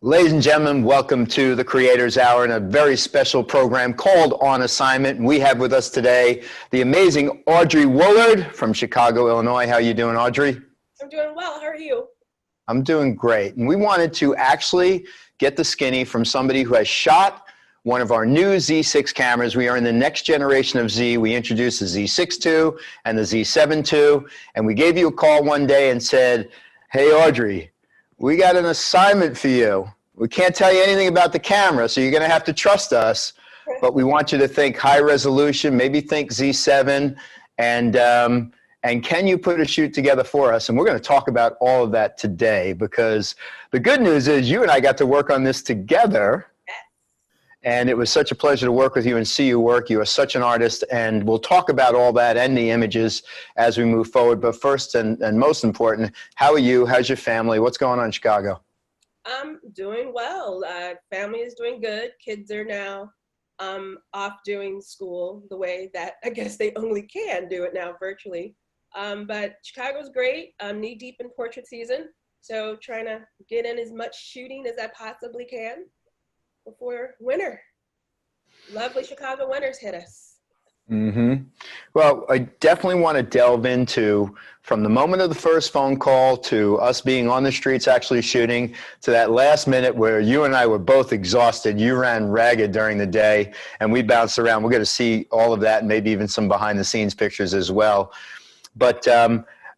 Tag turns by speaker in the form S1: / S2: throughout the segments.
S1: Ladies and gentlemen, welcome to the Creators Hour and a very special program called On Assignment. We have with us today the amazing Audrey Woulard from Chicago, Illinois. How are you doing, Audrey?
S2: I'm doing well. How are you?
S1: I'm doing great. And we wanted to actually get the skinny from somebody who has shot one of our new Z6 cameras. We are in the next generation of Z. We introduced the Z6 II and the Z7 II, and we gave you a call one day and said, hey, Audrey, we got an assignment for you. We can't tell you anything about the camera, so you're going to have to trust us. But we want you to think high resolution, maybe think Z7, and can you put a shoot together for us? And we're going to talk about all of that today, because the good news is you and I got to work on this together. And it was such a pleasure to work with you and see you work. You are such an artist, and we'll talk about all that and the images as we move forward. But first and most important, how are you? How's your family? What's going on in Chicago?
S2: I'm doing well. Family is doing good. Kids are now off doing school the way that I guess they only can do it now virtually. But Chicago's great. I'm knee deep in portrait season, so trying to get in as much shooting as I possibly can before winter. Lovely Chicago winters hit us.
S1: Well, I definitely want to delve into, from the moment of the first phone call to us being on the streets actually shooting, to that last minute where you and I were both exhausted. You ran ragged during the day and we bounced around. We're going to see all of that and maybe even some behind the scenes pictures as well. But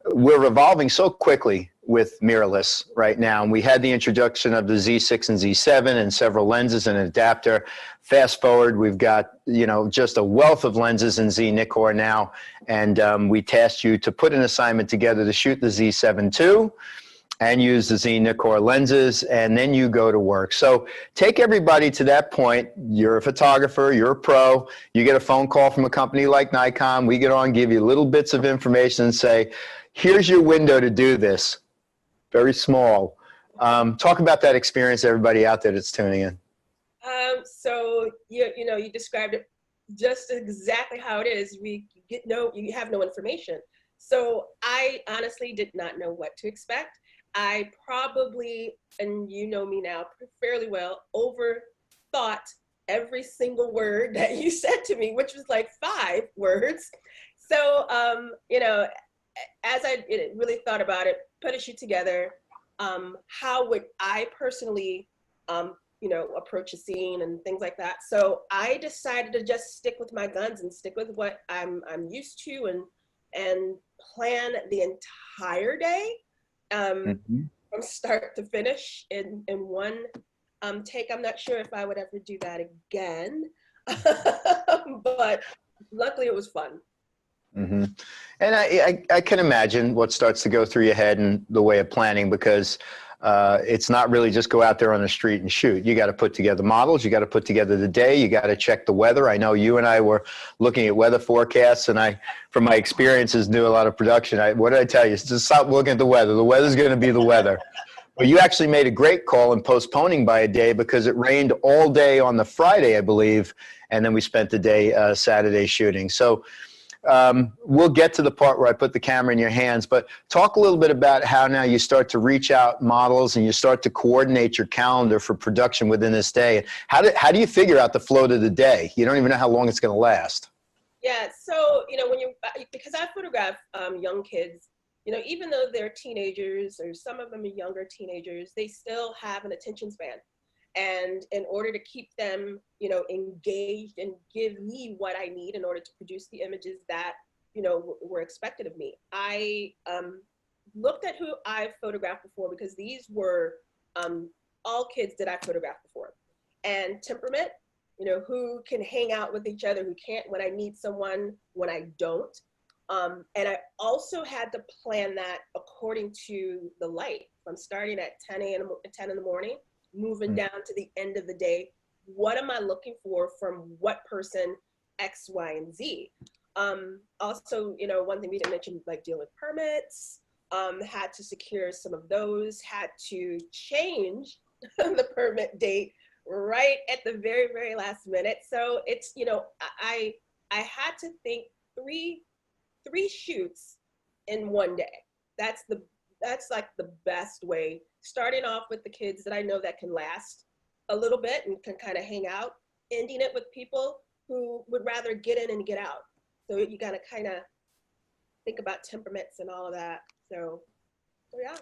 S1: we're evolving so quickly with mirrorless right now. And we had the introduction of the Z6 and Z7 and several lenses and an adapter. Fast forward, we've got, you know, just a wealth of lenses in Z Nikkor now. And we tasked you to put an assignment together to shoot the Z7 II and use the Z Nikkor lenses, and then you go to work. So take everybody to that point. You're a photographer, you're a pro, you get a phone call from a company like Nikon. We get on, give you little bits of information and say, here's your window to do this. Very small. Talk about that experience, everybody out there that's tuning in.
S2: So you described it just exactly how it is. You have no information. So I honestly did not know what to expect. I probably, and you know me now fairly well, overthought every single word that you said to me, which was like 5 words. So, as I really thought about it, put a shoot together, how would I personally, approach a scene and things like that. So I decided to just stick with my guns and stick with what I'm used to and plan the entire day from start to finish in one take. I'm not sure if I would ever do that again, but luckily it was fun.
S1: And I can imagine what starts to go through your head in the way of planning, because it's not really just go out there on the street and shoot. You got to put together models, you got to put together the day, you got to check the weather. I know you and I were looking at weather forecasts, and I, from my experiences, do a lot of production. What did I tell you? Just stop looking at the weather. The weather's going to be the weather. But you actually made a great call in postponing by a day, because it rained all day on the Friday, I believe, and then we spent the day Saturday shooting. So we'll get to the part where I put the camera in your hands, but talk a little bit about how now you start to reach out models and you start to coordinate your calendar for production within this day. How do you figure out the flow to the day? You don't even know how long it's going to last.
S2: Yeah, so, because I photograph young kids, even though they're teenagers, or some of them are younger teenagers, they still have an attention span. And in order to keep them, engaged and give me what I need in order to produce the images that, were expected of me, I looked at who I photographed before, because these were all kids that I photographed before. And temperament, who can hang out with each other, who can't when I need someone, when I don't. And I also had to plan that according to the light. I'm starting at 10 in the morning, moving down to the end of the day. What am I looking for from what person, X, Y, and Z? Also, one thing we didn't mention, like dealing with permits, had to secure some of those, had to change the permit date right at the very, very last minute. So it's, I had to think three shoots in one day. That's like the best way starting off with the kids that I know that can last a little bit and can kind of hang out, ending it with people who would rather get in and get out. So you got to kind of think about temperaments and all of that. So yeah.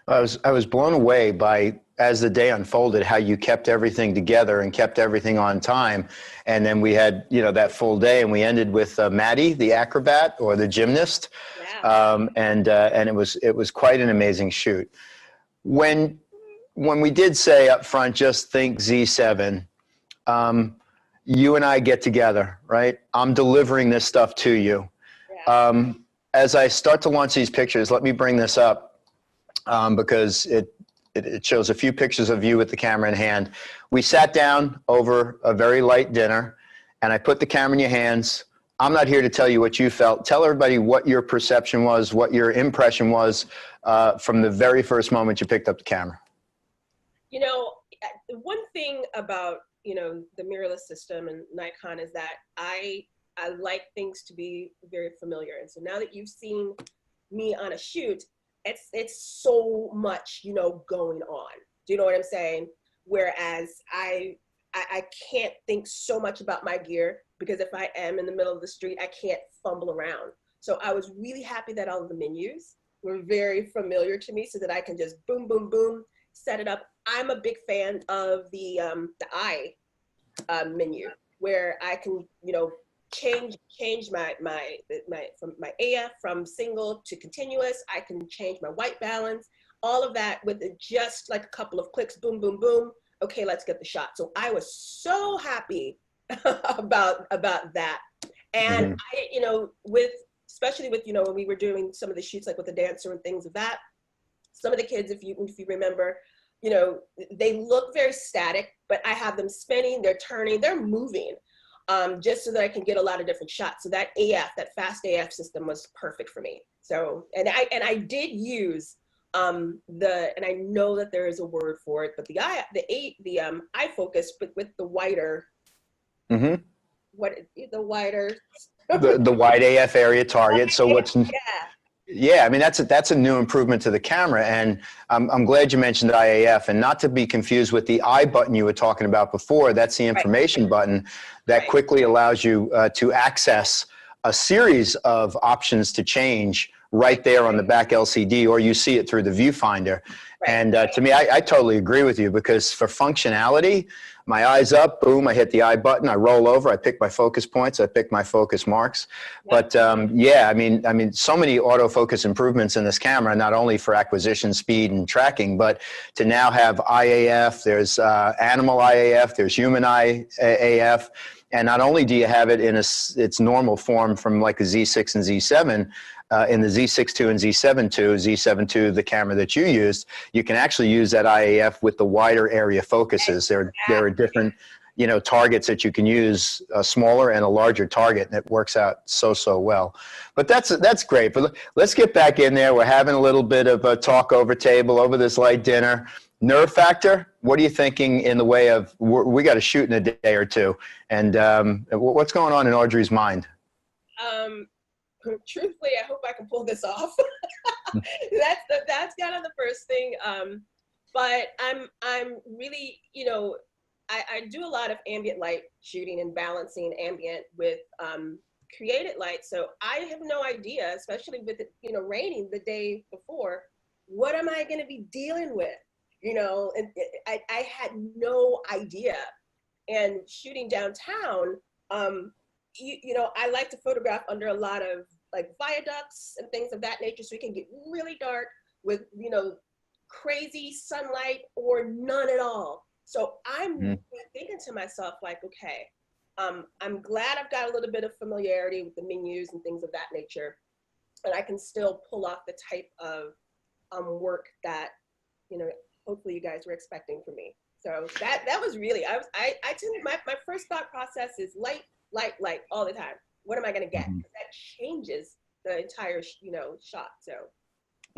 S1: I was blown away by, as the day unfolded, how you kept everything together and kept everything on time. And then we had, you know, that full day, and we ended with Maddie, the acrobat or the gymnast.
S2: Yeah.
S1: And it was quite an amazing shoot. When we did say up front, just think Z7, you and I get together, right? I'm delivering this stuff to you.
S2: Yeah.
S1: As I start to launch these pictures, let me bring this up. Because it shows a few pictures of you with the camera in hand. We sat down over a very light dinner, and I put the camera in your hands. I'm not here to tell you what you felt. Tell everybody what your perception was, what your impression was from the very first moment you picked up the camera.
S2: You know, one thing about, you know, the mirrorless system and Nikon is that I like things to be very familiar. And so now that you've seen me on a shoot, it's so much, you know, going on. Do you know what I'm saying? Whereas I can't think so much about my gear, because if I am in the middle of the street, I can't fumble around. So I was really happy that all of the menus were very familiar to me, so that I can just boom, boom, boom, set it up. I'm a big fan of the I menu, where I can, you know, change my from my AF from single to continuous. I can change my white balance, all of that with just like a couple of clicks, boom, boom, boom. Okay, let's get the shot. So I was so happy about that. And I, you know, especially with, you know, when we were doing some of the shoots, like with the dancer and things of that, some of the kids, if you remember, you know, they look very static, but I have them spinning, they're turning, they're moving. Just so that I can get a lot of different shots. So that AF, that fast AF system was perfect for me. So, and I did use and I know that there is a word for it, but the iFocus, but with the wider, the wider,
S1: the wide AF area target. So what's
S2: yeah.
S1: Yeah, I mean, that's a new improvement to the camera, and I'm glad you mentioned IAF, and not to be confused with the I button you were talking about before. That's the information button that quickly allows you to access a series of options to change right there on the back LCD, or you see it through the viewfinder. And to me, I totally agree with you, because for functionality, my eyes up, boom, I hit the I button, I roll over, I pick my focus points, I pick my focus marks. But yeah, I mean, so many autofocus improvements in this camera, not only for acquisition speed and tracking, but to now have IAF, there's animal IAF, there's human IAF. And not only do you have it in its normal form from like a Z6 and Z7, in the Z6 II and Z7 II, Z7 II, the camera that you used, you can actually use that IAF with the wider area focuses. There are different, you know, targets that you can use, a smaller and a larger target, and it works out so well. But that's great. But let's get back in there. We're having a little bit of a talk over table over this light dinner. Nerve factor, what are you thinking in the way of, we got to shoot in a day or two, and what's going on in Audrey's mind?
S2: Truthfully, I hope I can pull this off. That's kind of the first thing. But I'm really, you know, I do a lot of ambient light shooting and balancing ambient with created light. So I have no idea, especially with it, you know, raining the day before, what am I going to be dealing with? You know, and I had no idea. And shooting downtown, you know, I like to photograph under a lot of like viaducts and things of that nature, so it can get really dark with, you know, crazy sunlight or none at all. So I'm thinking to myself, like, okay, I'm glad I've got a little bit of familiarity with the menus and things of that nature, and I can still pull off the type of work that, you know, hopefully you guys were expecting from me. So that was really, I tend to, my first thought process is light all the time. What am I going to get? That changes the entire, you know, shot. So.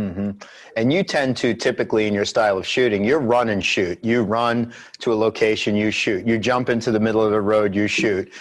S1: hmm And you tend to typically in your style of shooting, you run and shoot. You run to a location, you shoot. You jump into the middle of the road, you shoot.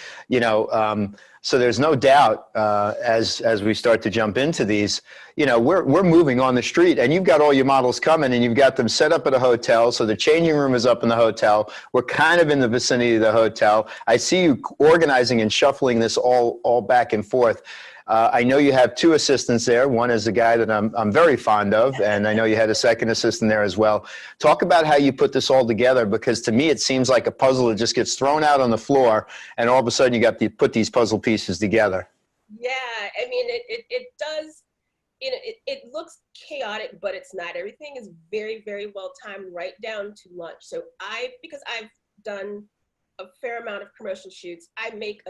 S1: So there's no doubt as we start to jump into these, we're moving on the street, and you've got all your models coming, and you've got them set up at a hotel. So the changing room is up in the hotel. We're kind of in the vicinity of the hotel. I see you organizing and shuffling this all back and forth. I know you have two assistants there. One is a guy that I'm very fond of, and I know you had a second assistant there as well. Talk about how you put this all together, because to me it seems like a puzzle that just gets thrown out on the floor, and all of a sudden you got to put these puzzle pieces together.
S2: Yeah, I mean, it does, it looks chaotic, but it's not. Everything is very, very well timed right down to lunch. So because I've done a fair amount of commercial shoots, I make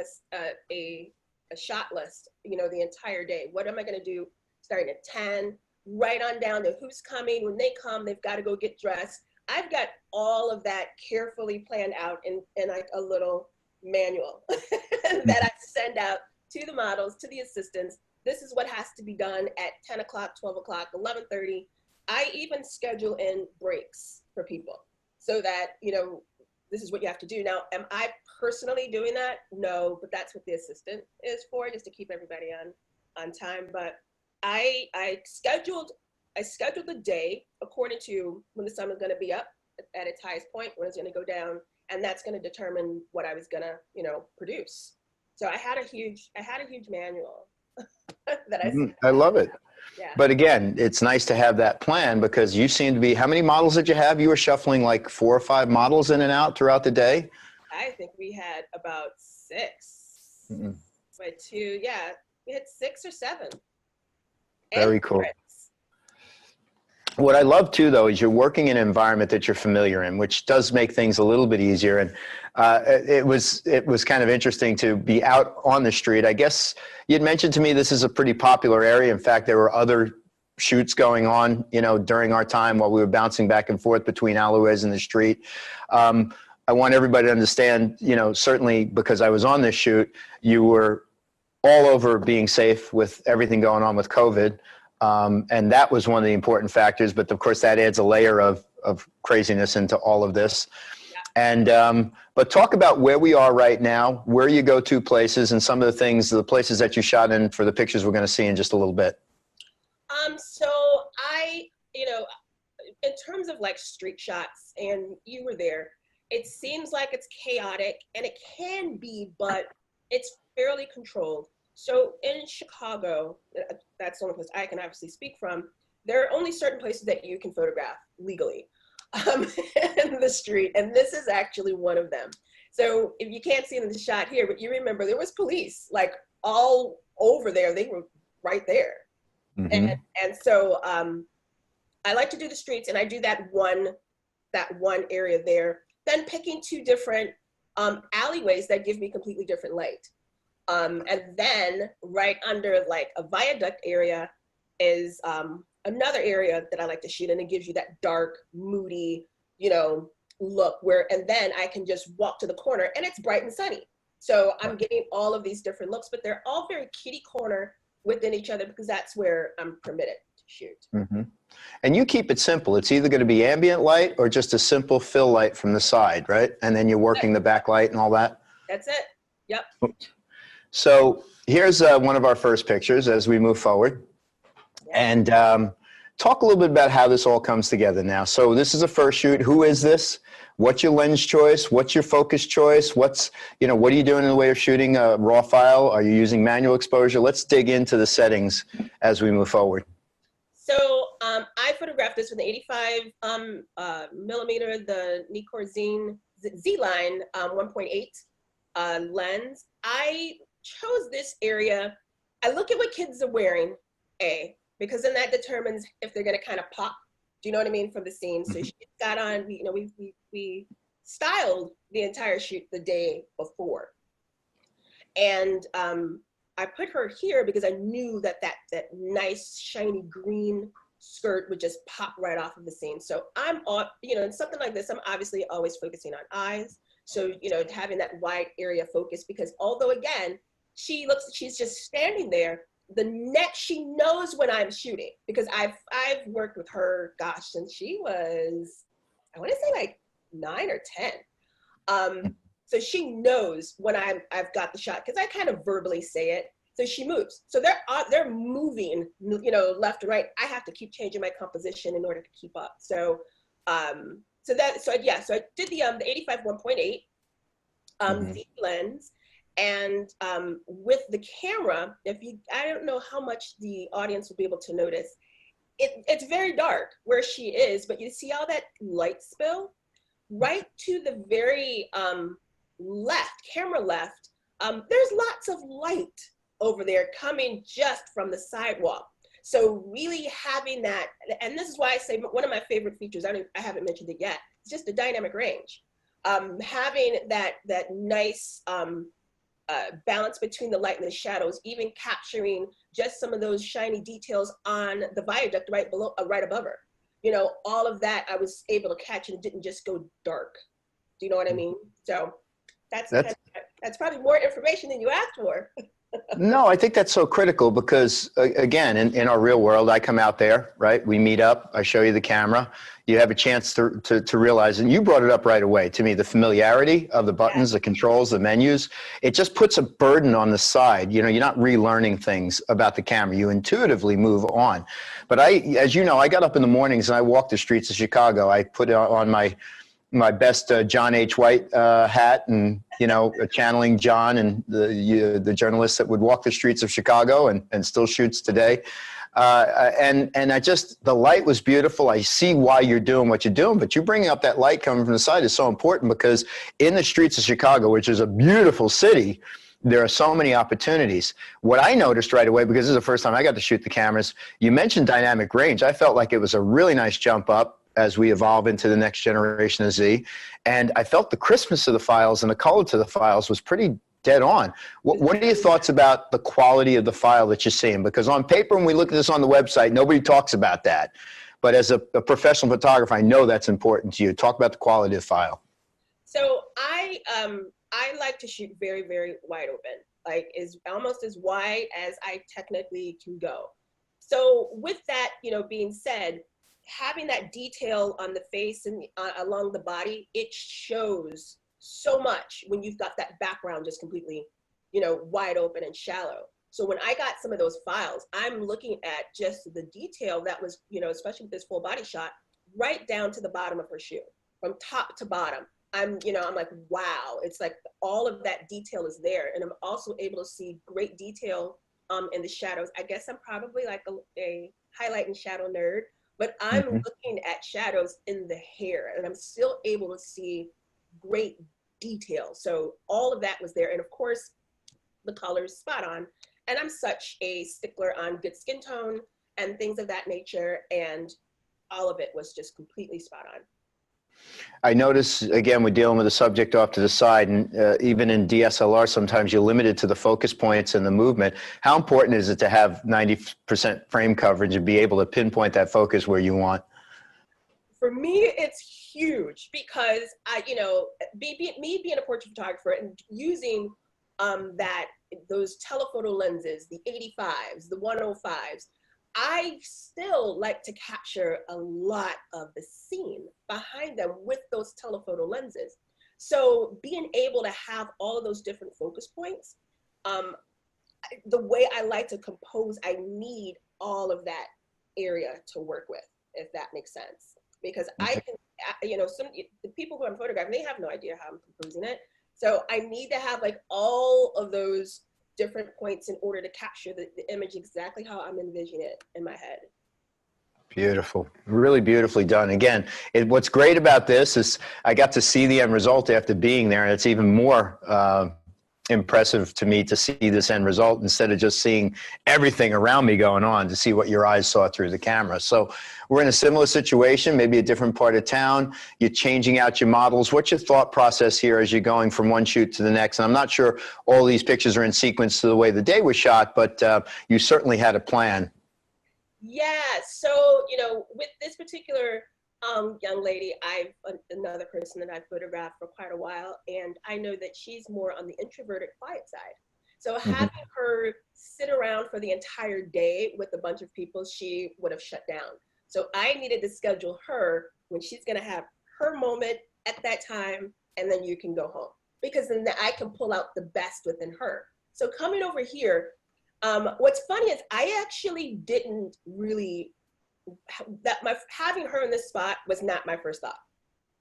S2: a shot list, the entire day. What am I going to do starting at 10, right on down to who's coming. When they come, they've got to go get dressed. I've got all of that carefully planned out in like a little manual that I send out to the models, to the assistants. This is what has to be done at 10 o'clock, 12 o'clock, 11:30. I even schedule in breaks for people so that, this is what you have to do. Now, am I personally doing that? No, but that's what the assistant is for, just to keep everybody on time. But I scheduled the day according to when the sun was going to be up at its highest point, when it's going to go down, and that's going to determine what I was going to, produce. So I had a huge manual that
S1: I love it.
S2: Yeah.
S1: But again, it's nice to have that plan, because you seem to be, how many models did you have? You were shuffling like 4 or 5 models in and out throughout the day?
S2: I think we had about 6. By 2, yeah, we had 6 or 7.
S1: Very cool. What I love too, though, is you're working in an environment that you're familiar in, which does make things a little bit easier. And it was kind of interesting to be out on the street. I guess you'd mentioned to me this is a pretty popular area. In fact, there were other shoots going on, during our time while we were bouncing back and forth between alleyways and the street. I want everybody to understand, certainly because I was on this shoot, you were all over being safe with everything going on with COVID. And that was one of the important factors, but of course that adds a layer of craziness into all of this. Yeah. And, but talk about where we are right now, where you go to places, and some of the places that you shot in for the pictures we're going to see in just a little bit.
S2: So in terms of like street shots, and you were there, it seems like it's chaotic, and it can be, but it's fairly controlled. So in Chicago, that's the only place I can obviously speak from, there are only certain places that you can photograph legally in the street, and this is actually one of them. So if you can't see it in the shot here, but you remember there was police like all over there. They were right there. Mm-hmm. And so I like to do the streets, and I do that one area there. Then picking 2 different alleyways that give me completely different light. And then right under like a viaduct area is another area that I like to shoot, and it gives you that dark, moody, look and then I can just walk to the corner and it's bright and sunny. So I'm getting all of these different looks, but they're all very kitty corner within each other, because that's where I'm permitted to shoot. Mm-hmm.
S1: And you keep it simple. It's either going to be ambient light or just a simple fill light from the side, right? And then you're working the backlight and all that?
S2: That's it. Yep.
S1: So here's one of our first pictures as we move forward. And talk a little bit about how this all comes together now. So this is a first shoot. Who is this? What's your lens choice? What's your focus choice? What are you doing in the way of shooting a raw file? Are you using manual exposure? Let's dig into the settings as we move forward.
S2: So I photographed this with an 85 millimeter, the Nikon Z-Line 1.8 lens. I chose this area. I look at what kids are wearing, because then that determines if they're going to kind of pop. Do you know what I mean, from the scene? So she got on. We styled the entire shoot the day before, and I put her here because I knew that nice shiny green skirt would just pop right off of the scene. So I'm in something like this, I'm obviously always focusing on eyes. So having that wide area focus, because although again she's just standing there, she knows when I'm shooting, because I've worked with her, gosh, since she was, I want to say like 9 or 10. So she knows when I've got the shot, because I kind of verbally say it. So she moves. So they're moving, you know, left and right. I have to keep changing my composition in order to keep up. So so I did the 85 1.8 deep lens. And with the camera, I don't know how much the audience will be able to notice. It's very dark where she is, but you see all that light spill right to the very camera left. There's lots of light over there coming just from the sidewalk. So really having that, and this is why I say one of my favorite features, I haven't mentioned it yet, it's just the dynamic range. Having that nice balance between the light and the shadows, even capturing just some of those shiny details on the viaduct right above her. You know, all of that I was able to catch, and it didn't just go dark. Do you know what I mean? So that's probably more information than you asked for.
S1: No, I think that's so critical because, again, in our real world, I come out there, right? We meet up. I show you the camera. You have a chance to realize, and you brought it up right away to me, the familiarity of the buttons, the controls, the menus. It just puts a burden on the side. You know, you're not relearning things about the camera. You intuitively move on. But as you know, I got up in the mornings and I walked the streets of Chicago. I put on my best John H. White hat, and, you know, channeling John and the journalist that would walk the streets of Chicago and still shoots today. And the light was beautiful. I see why you're doing what you're doing, but you bringing up that light coming from the side is so important, because in the streets of Chicago, which is a beautiful city, there are so many opportunities. What I noticed right away, because this is the first time I got to shoot the cameras, you mentioned dynamic range. I felt like it was a really nice jump up as we evolve into the next generation of Z. And I felt the crispness of the files and the color to the files was pretty dead on. What are your thoughts about the quality of the file that you're seeing? Because on paper, when we look at this on the website, nobody talks about that. But as a professional photographer, I know that's important to you. Talk about the quality of the file.
S2: So I like to shoot very, very wide open, like almost as wide as I technically can go. So with that, you know, being said, having that detail on the face and along the body, it shows so much when you've got that background just completely, you know, wide open and shallow. So when I got some of those files, I'm looking at just the detail that was, you know, especially with this full body shot, right down to the bottom of her shoe, from top to bottom. I'm like, wow, it's like all of that detail is there. And I'm also able to see great detail in the shadows. I guess I'm probably like a highlight and shadow nerd, but I'm looking at shadows in the hair, and I'm still able to see great detail. So all of that was there. And of course, the colors spot on. And I'm such a stickler on good skin tone and things of that nature. And all of it was just completely spot on.
S1: I notice, again, we're dealing with a subject off to the side, and even in DSLR, sometimes you're limited to the focus points and the movement. How important is it to have 90% frame coverage and be able to pinpoint that focus where you want?
S2: For me, it's huge, because me being a portrait photographer and using those telephoto lenses, the 85s, the 105s, I still like to capture a lot of the scene behind them with those telephoto lenses. So being able to have all of those different focus points, the way I like to compose, I need all of that area to work with, if that makes sense. Because I can, the people who I'm photographing, they have no idea how I'm composing it. So I need to have like all of those different points in order to capture the image exactly how I'm envisioning it in my head.
S1: Beautiful, really beautifully done. Again, what's great about this is I got to see the end result after being there, and it's even more impressive to me to see this end result instead of just seeing everything around me going on, to see what your eyes saw through the camera. So we're in a similar situation, maybe a different part of town. You're changing out your models. What's your thought process here as you're going from one shoot to the next? And I'm not sure all these pictures are in sequence to the way the day was shot, but you certainly had a plan.
S2: Yeah, so, with this particular young lady, another person that I've photographed for quite a while, and I know that she's more on the introverted, quiet side. So having her sit around for the entire day with a bunch of people, she would have shut down. So I needed to schedule her when she's gonna have her moment at that time, and then you can go home. Because then I can pull out the best within her. So coming over here, what's funny is I actually didn't really, having her in this spot was not my first thought.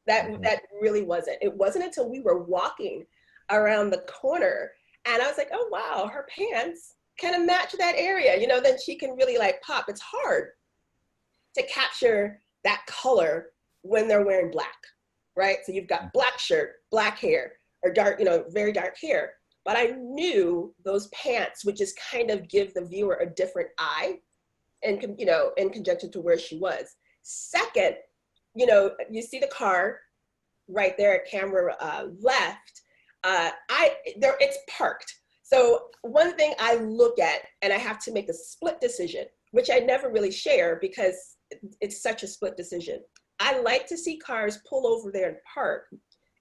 S2: That really wasn't. It wasn't until we were walking around the corner and I was like, oh wow, her pants kind of match that area, you know, then she can really like pop. It's hard to capture that color when they're wearing black, right? So you've got black shirt, black hair, or dark, you know, very dark hair. But I knew those pants would just kind of give the viewer a different eye and, you know, in conjunction to where she was. Second, you know, you see the car right there at camera left. It's parked. So one thing I look at, and I have to make a split decision, which I never really share because it's such a split decision. I like to see cars pull over there and park,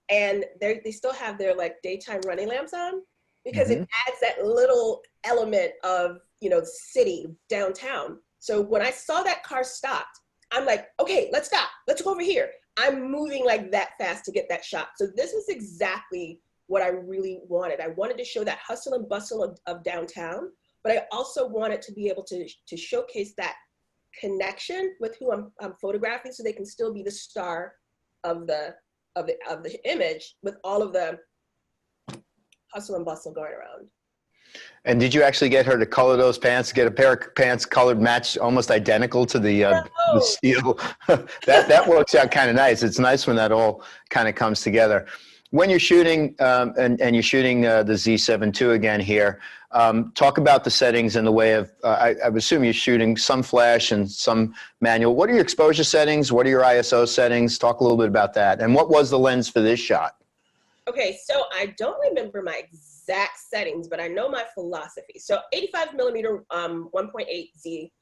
S2: and they still have their like daytime running lamps on, because it adds that little element of, you know, the city downtown. So when I saw that car stopped, I'm like, okay, let's stop. Let's go over here. I'm moving like that fast to get that shot. So this is exactly what I really wanted. I wanted to show that hustle and bustle of downtown, but I also wanted to be able to showcase that connection with who I'm photographing, so they can still be the star of the image with all of the hustle and bustle going around.
S1: And did you actually get her to color those pants, get a pair of pants colored match almost identical to the steel? that works out kind of nice. It's nice when that all kind of comes together. When you're shooting, and you're shooting the Z7 II again here, talk about the settings in the way of, I would assume you're shooting some flash and some manual. What are your exposure settings? What are your ISO settings? Talk a little bit about that. And what was the lens for this shot?
S2: Okay, so I don't remember my exact settings, but I know my philosophy. So 85 millimeter 1.8 Z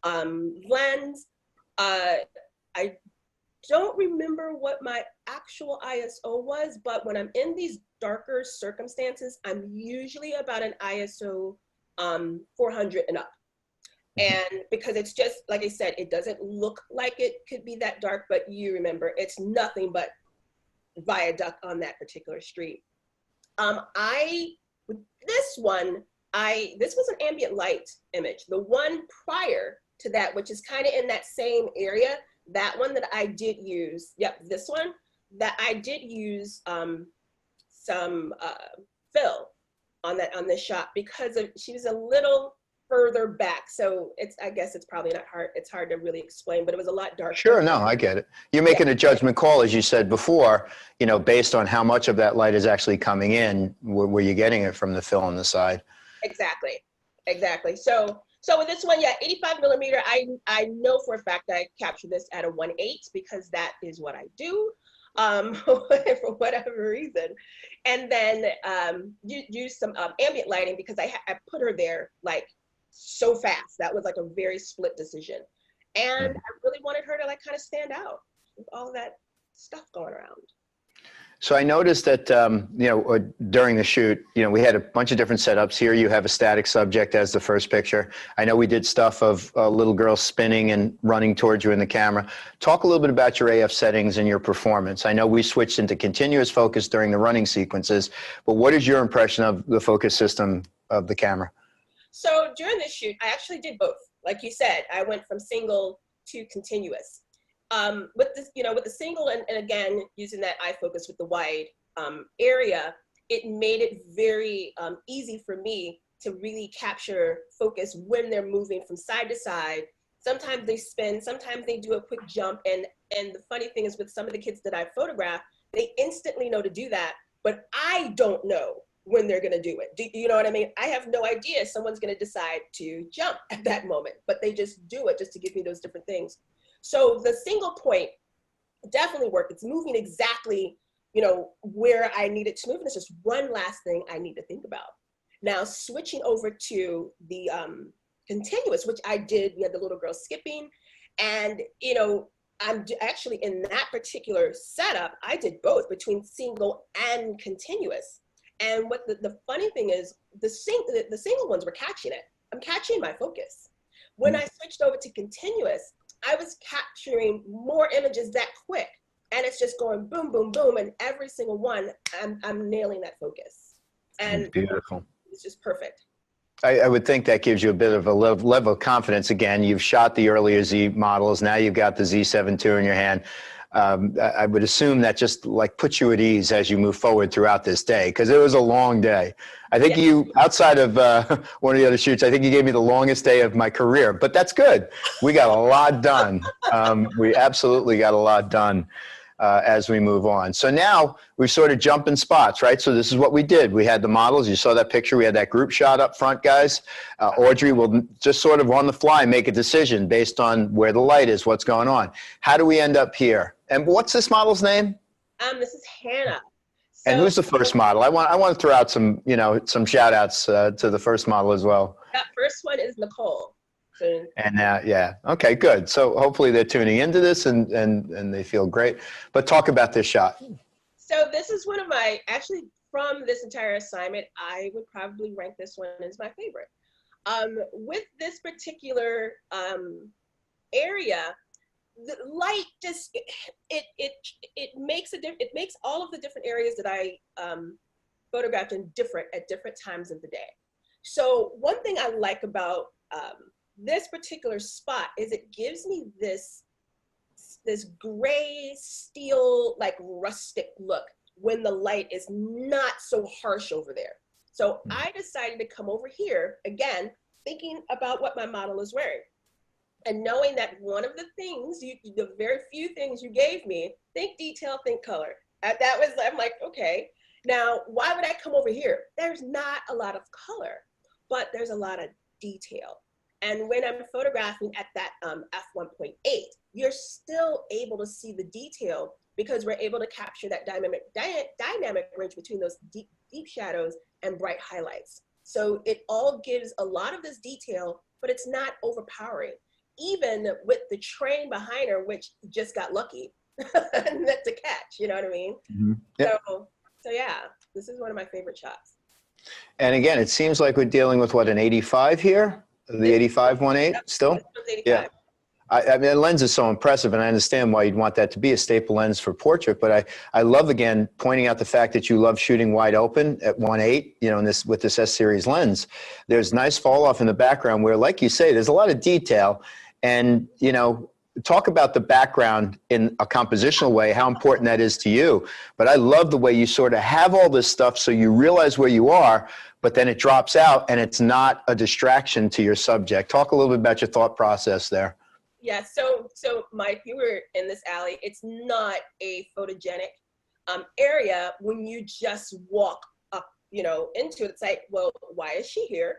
S2: lens. I don't remember what my actual ISO was, but when I'm in these darker circumstances, I'm usually about an ISO 400 and up. And because it's just, like I said, it doesn't look like it could be that dark, but you remember, it's nothing but viaduct on that particular street. With this one, this was an ambient light image. The one prior to that, which is kind of in that same area, that one that I did use, this one, that I did use some fill on this shot because she was a little further back. So I guess it's probably not hard. It's hard to really explain, but it was a lot darker.
S1: Sure, no, I get it. You're making a judgment call, as you said before, you know, based on how much of that light is actually coming in, where you're getting it from the fill on the side.
S2: Exactly. So with this one, 85 millimeter, I know for a fact that I captured this at a 1.8 because that is what I do, for whatever reason. And then use some ambient lighting because I put her there like so fast. That was like a very split decision. And I really wanted her to like kind of stand out with all that stuff going around.
S1: So I noticed that, you know, during the shoot, you know, we had a bunch of different setups. Here you have a static subject as the first picture. I know we did stuff of a little girl spinning and running towards you in the camera. Talk a little bit about your AF settings and your performance. I know we switched into continuous focus during the running sequences, but what is your impression of the focus system of the camera? So
S2: during this shoot, I actually did both. Like you said, I went from single to continuous. With this, you know, with the single and again, using that eye focus with the wide area, it made it very easy for me to really capture focus when they're moving from side to side. Sometimes they spin, sometimes they do a quick jump. And the funny thing is with some of the kids that I photograph, they instantly know to do that, but I don't know when they're gonna do it. You know what I mean? I have no idea someone's gonna decide to jump at that moment, but they just do it just to give me those different things. So the single point definitely worked. It's moving exactly, you know, where I need it to move. And it's just one last thing I need to think about. Now switching over to the continuous, which I did, we had the little girl skipping. And, you know, I'm actually in that particular setup, I did both between single and continuous. And what the funny thing is, the single ones were catching it. I'm catching my focus. When I switched over to continuous, I was capturing more images that quick. And it's just going boom, boom, boom. And every single one, I'm nailing that focus. And
S1: beautiful.
S2: It's just perfect.
S1: I would think that gives you a bit of a level of confidence. Again, you've shot the earlier Z models. Now you've got the Z7 II in your hand. I would assume that just like puts you at ease as you move forward throughout this day, because it was a long day. I think you, outside of one of the other shoots, I think you gave me the longest day of my career, but that's good. We got a lot done. We absolutely got a lot done as we move on. So now we sort of jump in spots, right? So this is what we did. We had the models. You saw that picture. We had that group shot up front, guys. Audrey will just sort of on the fly make a decision based on where the light is, what's going on. How do we end up here? And what's this model's name?
S2: This is Hannah. So,
S1: and who's the first model? I want to throw out some, some shout outs to the first model as well.
S2: That first one is Nicole.
S1: And yeah, okay, good. So hopefully they're tuning into this and they feel great. But talk about this shot.
S2: So this is one of my, actually from this entire assignment, I would probably rank this one as my favorite. With this particular area, the light just, it makes all of the different areas that I photographed in different at different times of the day. So one thing I like about this particular spot is it gives me this gray steel, like rustic look when the light is not so harsh over there. So I decided to come over here, again, thinking about what my model is wearing. And knowing that one of the things, the very few things you gave me, think detail, think color. That was, I'm like, okay, now why would I come over here? There's not a lot of color, but there's a lot of detail. And when I'm photographing at that f1.8, you're still able to see the detail because we're able to capture that dynamic range between those deep shadows and bright highlights. So it all gives a lot of this detail, but it's not overpowering. Even with the train behind her, which just got lucky to catch, you know what I mean? Mm-hmm. Yep. So yeah, this is one of my favorite shots.
S1: And again, it seems like we're dealing with what, an 85 here? The 85 1.8 still?
S2: 85.
S1: Yeah. I mean, the lens is so impressive, and I understand why you'd want that to be a staple lens for portrait. But I love, again, pointing out the fact that you love shooting wide open at 1.8, with this S-series lens. There's nice fall off in the background where, like you say, there's a lot of detail. And, talk about the background in a compositional way, how important that is to you. But I love the way you sort of have all this stuff so you realize where you are, but then it drops out and it's not a distraction to your subject. Talk a little bit about your thought process there.
S2: Yeah, so Mike, you were in this alley. It's not a photogenic area when you just walk up, into it. It's like, well, why is she here?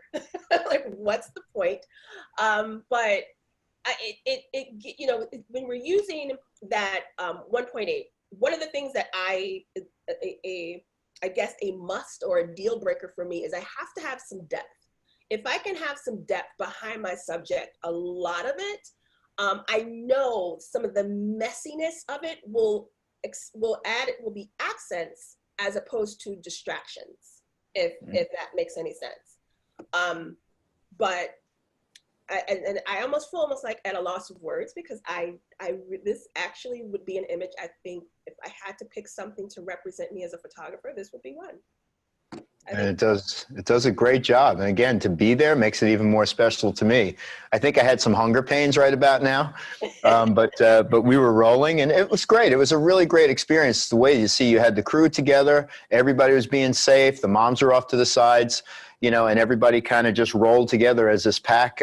S2: Like, what's the point? But when we're using that 1.8, one of the things that I guess a must or a deal breaker for me is I have to have some depth. If I can have some depth behind my subject, a lot of it, I know some of the messiness of it will be accents as opposed to distractions, if that makes any sense. But I almost feel almost like at a loss of words because this actually would be an image. I think if I had to pick something to represent me as a photographer, this would be one.
S1: And it does a great job. And again, to be there makes it even more special to me. I think I had some hunger pains right about now, but we were rolling and it was great. It was a really great experience. The way you see you had the crew together, everybody was being safe, the moms were off to the sides, and everybody kind of just rolled together as this pack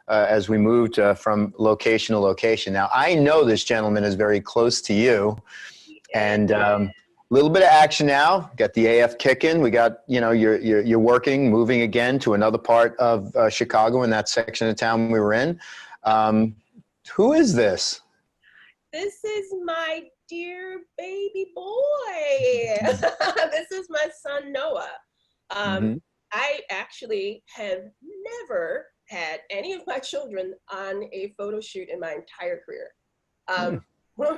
S1: as we moved from location to location. Now, I know this gentleman is very close to you, and little bit of action now. Got the AF kicking. We got, you're working, moving again to another part of Chicago in that section of town we were in. Who is this?
S2: This is my dear baby boy. This is my son, Noah. I actually have never had any of my children on a photo shoot in my entire career.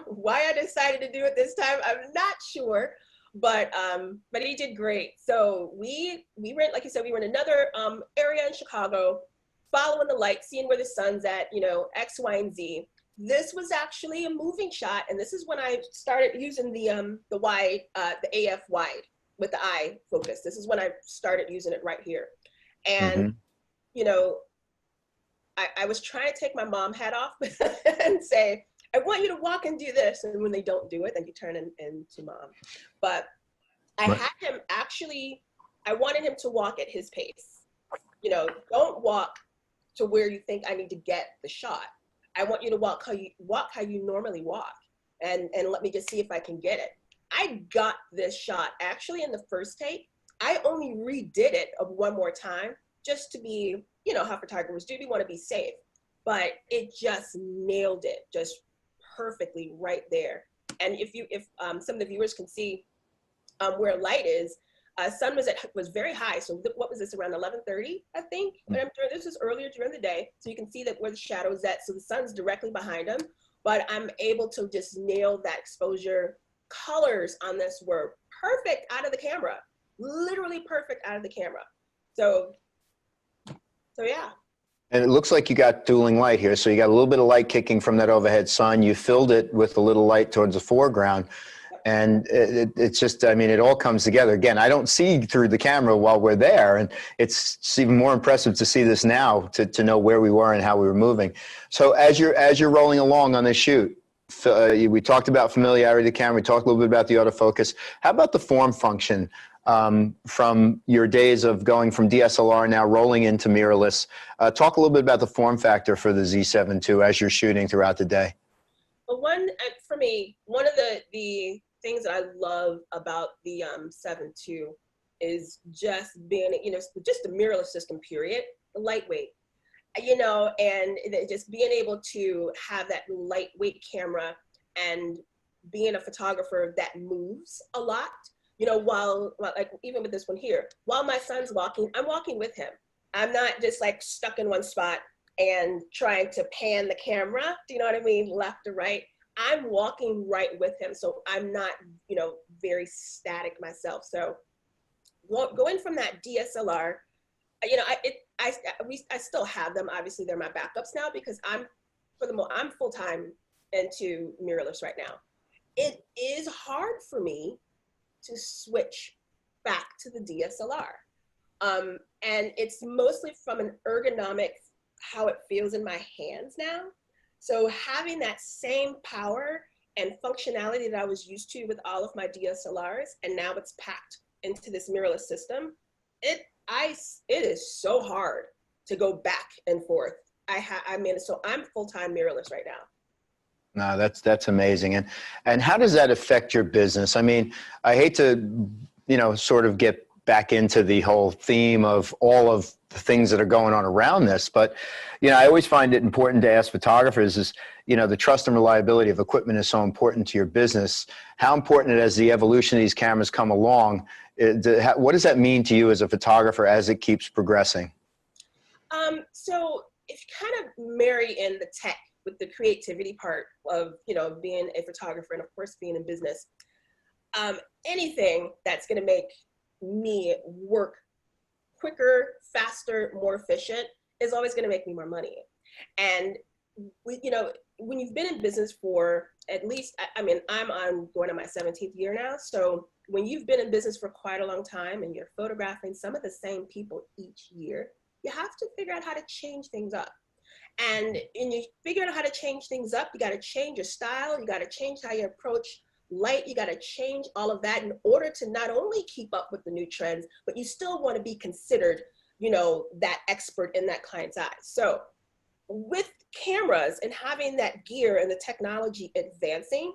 S2: Why I decided to do it this time, I'm not sure, But he did great. So we went, like you said, we were in another area in Chicago, following the light, seeing where the sun's at, you know, X, Y, and Z. This was actually a moving shot, and this is when I started using the wide, the AF wide with the eye focus. This is when I started using it right here. And you know, I was trying to take my mom hat off and say, I want you to walk and do this. And when they don't do it, then you turn into mom. But I had him actually, I wanted him to walk at his pace. You know, don't walk to where you think I need to get the shot. I want you to walk how you normally walk, and let me just see if I can get it. I got this shot actually in the first take. I only redid it one more time just to be, you know, how photographers do. We want to be safe, but it just nailed it, just perfectly right there. And if some of the viewers can see where light is, sun was very high. So what was this, around 11:30, I think? This is earlier during the day. So you can see that where the shadow is at. So the sun's directly behind him, but I'm able to just nail that exposure. Colors on this were perfect out of the camera, literally perfect out of the camera. So yeah.
S1: And it looks like you got dueling light here. So you got a little bit of light kicking from that overhead sun. You filled it with a little light towards the foreground. And it's just, I mean, it all comes together. Again, I don't see through the camera while we're there. And it's even more impressive to see this now, to know where we were and how we were moving. So as you're rolling along on this shoot, we talked about familiarity of the camera. We talked a little bit about the autofocus. How about the form function from your days of going from DSLR now rolling into mirrorless? Talk a little bit about the form factor for the Z7 II as you're shooting throughout the day.
S2: Well, for me, one of the things that I love about the 7 II is just being, you know, just the mirrorless system, period, the lightweight, you know, and just being able to have that lightweight camera and being a photographer that moves a lot, you know, while like even with this one here, while my son's walking, I'm walking with him. I'm not just like stuck in one spot and trying to pan the camera, do you know what I mean, left to right. I'm walking right with him, so I'm not, you know, very static myself. So going from that DSLR, you know, I still have them. Obviously, they're my backups now because I'm full-time into mirrorless right now. It is hard for me to switch back to the DSLR, and it's mostly from an ergonomics, how it feels in my hands now. So having that same power and functionality that I was used to with all of my DSLRs, and now it's packed into this mirrorless system, it is so hard to go back and forth. So I'm full-time mirrorless right now.
S1: No, that's amazing. And how does that affect your business? I mean, I hate to, you know, sort of get back into the whole theme of all of the things that are going on around this, but, you know, I always find it important to ask photographers is, you know, the trust and reliability of equipment is so important to your business. How important as the evolution of these cameras come along, what does that mean to you as a photographer as it keeps progressing?
S2: So if you kind of marry in the tech with the creativity part of, you know, being a photographer and of course being in business, anything that's going to make me work quicker, faster, more efficient is always going to make me more money. And you know, when you've been in business for at least, I mean, I'm going on my 17th year now. So when you've been in business for quite a long time and you're photographing some of the same people each year, you have to figure out how to change things up. And when you figure out how to change things up, you got to change your style. You got to change how you approach light. You got to change all of that in order to not only keep up with the new trends, but you still want to be considered, you know, that expert in that client's eyes. So with cameras and having that gear and the technology advancing,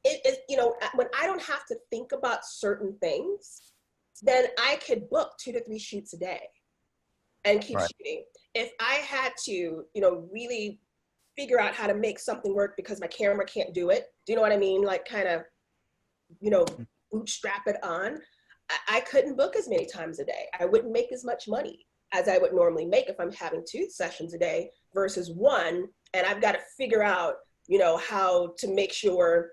S2: it is, you know, when I don't have to think about certain things, then I could book 2 to 3 shoots a day and keep shooting. If I had to, you know, really figure out how to make something work because my camera can't do it, do you know what I mean? Like kind of, you know, bootstrap it on, I couldn't book as many times a day. I wouldn't make as much money as I would normally make if I'm having 2 sessions a day versus 1. And I've got to figure out, you know, how to make sure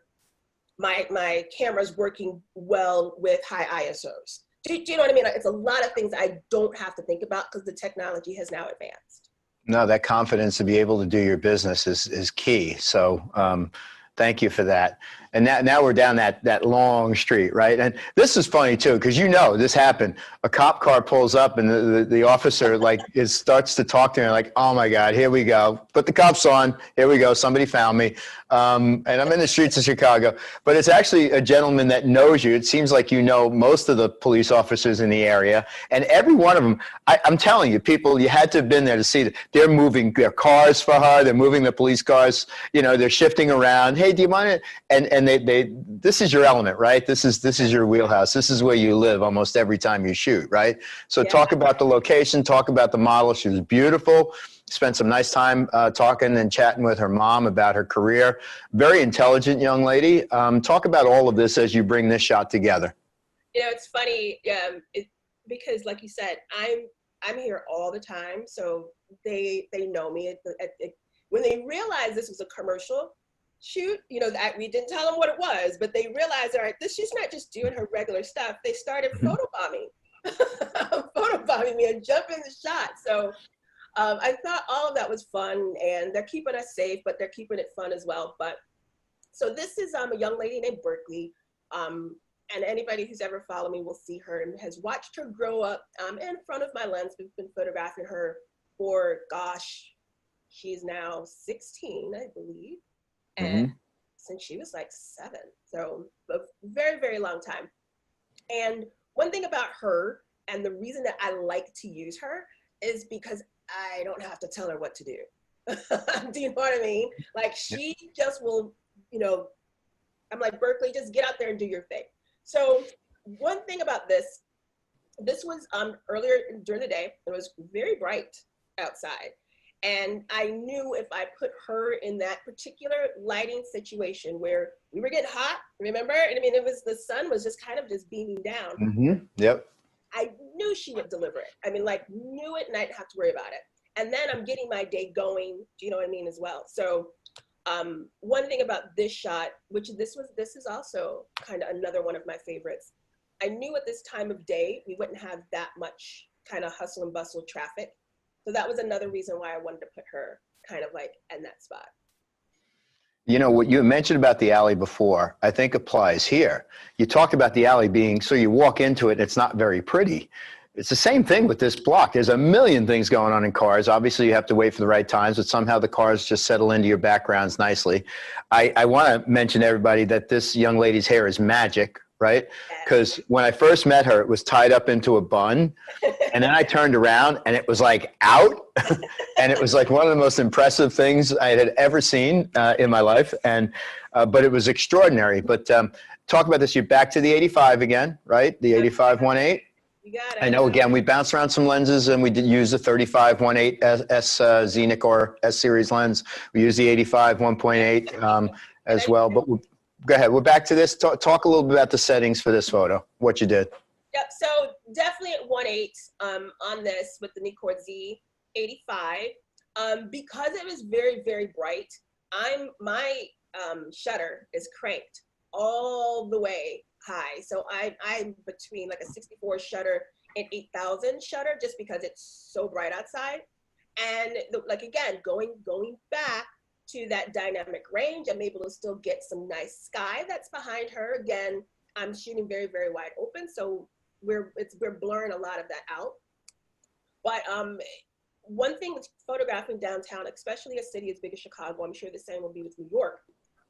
S2: my camera's working well with high ISOs. Do you know what I mean? It's a lot of things I don't have to think about because the technology has now advanced.
S1: No, that confidence to be able to do your business is key. So thank you for that. And now we're down that long street, right? And this is funny too, because this happened. A cop car pulls up and the officer starts to talk to me like, oh my God, here we go. Put the cuffs on. Here we go. Somebody found me. And I'm in the streets of Chicago, but it's actually a gentleman that knows you. It seems like you know most of the police officers in the area, and every one of them, I'm telling you, people, you had to have been there to see that they're moving their cars for her. They're moving the police cars. They're shifting around. Hey, do you mind it? And this is your element, right? This is your wheelhouse. This is where you live almost every time you shoot, right? So yeah. Talk about the location, talk about the model. She was beautiful. Spent some nice time talking and chatting with her mom about her career. Very intelligent young lady. Talk about all of this as you bring this shot together.
S2: It's funny because, like you said, I'm here all the time, so they know me. When they realized this was a commercial shoot, we didn't tell them what it was, but they realized, all right, she's not just doing her regular stuff. They started photobombing me and jumping the shot. So. I thought all of that was fun, and they're keeping us safe, but they're keeping it fun as well. But so this is a young lady named Berkeley, and anybody who's ever followed me will see her and has watched her grow up in front of my lens. We've been photographing her for, gosh, she's now 16, I believe, and since she was like 7, so a very, very long time. And one thing about her, and the reason that I like to use her, is because I don't have to tell her what to do. Do you know what I mean? Like, she just will, I'm like, Berkeley, just get out there and do your thing. So one thing about this was earlier during the day. It was very bright outside. And I knew if I put her in that particular lighting situation where we were getting hot, remember? I mean, the sun was just kind of just beaming down.
S1: Yep.
S2: I knew she would deliver it. I mean, knew it, and I didn't have to worry about it. And then I'm getting my day going, do you know what I mean, as well. So one thing about this shot, which this is also kind of another one of my favorites. I knew at this time of day, we wouldn't have that much kind of hustle and bustle traffic. So that was another reason why I wanted to put her kind of in that spot.
S1: What you mentioned about the alley before, I think applies here. You talked about the alley being, so you walk into it, it's not very pretty. It's the same thing with this block. There's a million things going on in cars. Obviously, you have to wait for the right times, but somehow the cars just settle into your backgrounds nicely. I want to mention to everybody that this young lady's hair is magic, right? Because when I first met her, it was tied up into a bun. And then I turned around and it was out. And it was one of the most impressive things I had ever seen in my life. And but it was extraordinary. But talk about this. You're back to the 85 again, right? The 85 1.8.
S2: You got it.
S1: I know, again, we bounced around some lenses and we did use the 35 1.8 S Xenic or S series lens. We use the 85 1.8 as well. But go ahead. We're back to this. Talk a little bit about the settings for this photo, what you did.
S2: Yep. So definitely at 1.8 on this with the Nikon Z85. Because it was very, very bright, my shutter is cranked all the way high. So I'm between a 64 shutter and 8,000 shutter just because it's so bright outside. And again, going back to that dynamic range, I'm able to still get some nice sky that's behind her. Again, I'm shooting very, very wide open, so we're blurring a lot of that out. But one thing with photographing downtown, especially a city as big as Chicago, I'm sure the same will be with New York,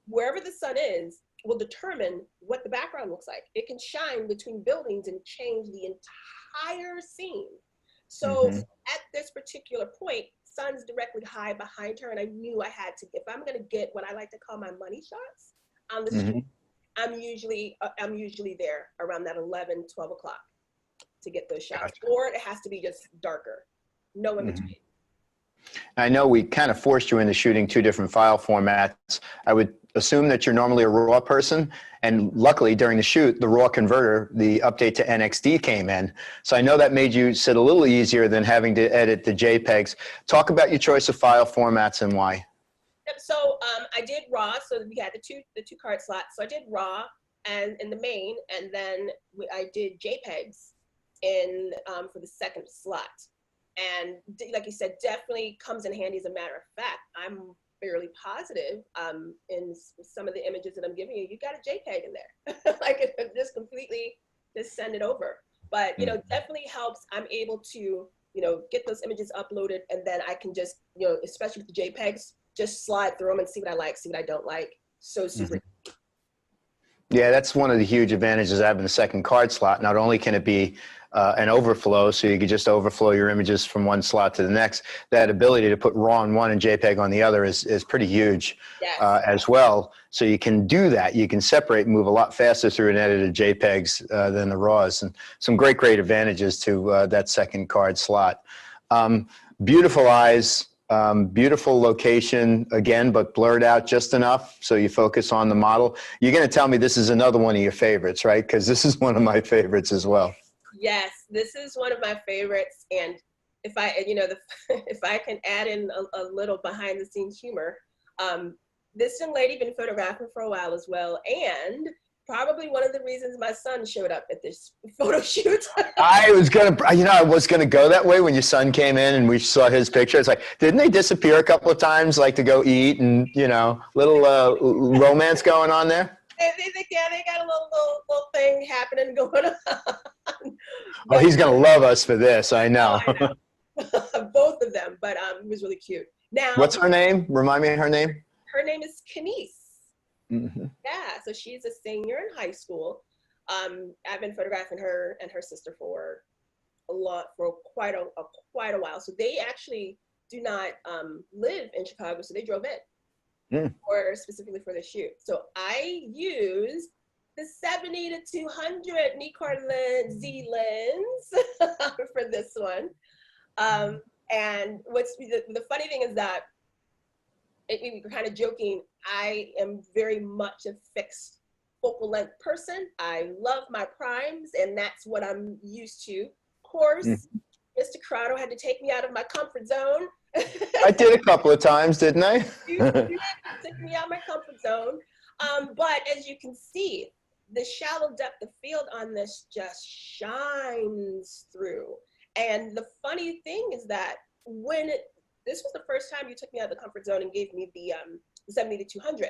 S2: wherever the sun is will determine what the background looks like. It can shine between buildings and change the entire scene. So at this particular point, sun's directly high behind her, and I knew I had to, if I'm gonna get what I like to call my money shots on the street, I'm usually there around that 11, 12 o'clock to get those shots. Gotcha. Or it has to be just darker, no in between.
S1: I know we kind of forced you into shooting 2 different file formats. I would assume that you're normally a RAW person, and luckily during the shoot, the RAW converter, the update to NXD came in. So I know that made you sit a little easier than having to edit the JPEGs. Talk about your choice of file formats and why.
S2: Yep. So I did RAW. So we had the two card slots. So I did RAW and in the main, and then I did JPEGs in for the second slot. And like you said, definitely comes in handy. As a matter of fact, I'm fairly positive in some of the images that I'm giving you, you got a JPEG in there. Like it just completely just send it over. But you know, definitely helps. I'm able to, you know, get those images uploaded, and then I can just, you know, especially with the JPEGs, just slide through them and see what I like, see what I don't like. So super.
S1: Yeah, that's one of the huge advantages of having the second card slot. Not only can it be an overflow, so you could just overflow your images from one slot to the next, that ability to put RAW on one and JPEG on the other is pretty huge.
S2: Yes.
S1: As well. So you can do that. You can separate and move a lot faster through an edited JPEGs than the RAWs, and some great advantages to that second card slot. Beautiful eyes. Beautiful location again, but blurred out just enough so you focus on the model. You're going to tell me this is another one of your favorites, right? Because this is one of my favorites as well.
S2: Yes, this is one of my favorites. And if I, you know, if I can add in a little behind the scenes humor, this young lady been photographing for a while as well, and probably one of the reasons my son showed up at this photo shoot.
S1: I was gonna go that way when your son came in and we saw his picture. It's like, didn't they disappear a couple of times, like to go eat and, you know, little romance going on there?
S2: Yeah, they got a little thing happening going on.
S1: Oh, he's gonna love us for this. I know.
S2: Oh, I know. Both of them, but it was really cute. Now,
S1: what's her name? Remind me of her name.
S2: Her name is Kenise. Yeah, so she's a senior in high school. I've been photographing her and her sister for quite a while. So they actually do not live in Chicago, so they drove in specifically for the shoot. So I used the 70 to 200 Nikon Z lens for this one. And what's the funny thing is that we were kind of joking. I am very much a fixed focal length person. I love my primes, and that's what I'm used to. Of course, Mr. Corrado had to take me out of my comfort zone.
S1: I did a couple of times, didn't I?
S2: You took me out of my comfort zone. But as you can see, the shallow depth of field on this just shines through. And the funny thing is that this was the first time you took me out of the comfort zone and gave me the 70 to 200.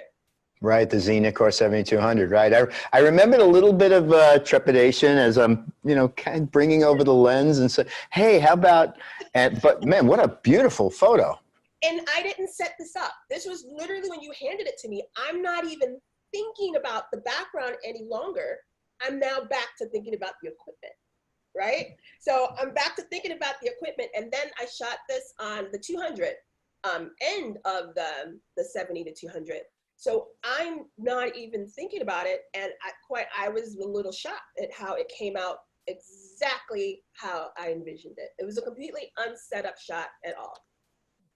S1: Right, the Z Nikkor 7200, right. I remembered a little bit of trepidation as I'm, you know, kind of bringing over the lens and said, hey, how about, but man, what a beautiful photo.
S2: And I didn't set this up. This was literally when you handed it to me. I'm not even thinking about the background any longer. I'm now back to thinking about the equipment. Right? So I'm back to thinking about the equipment, and then I shot this on the 200 end of the 70 to 200. So I'm not even thinking about it, and I was a little shocked at how it came out exactly how I envisioned it. It was a completely unset up shot at all.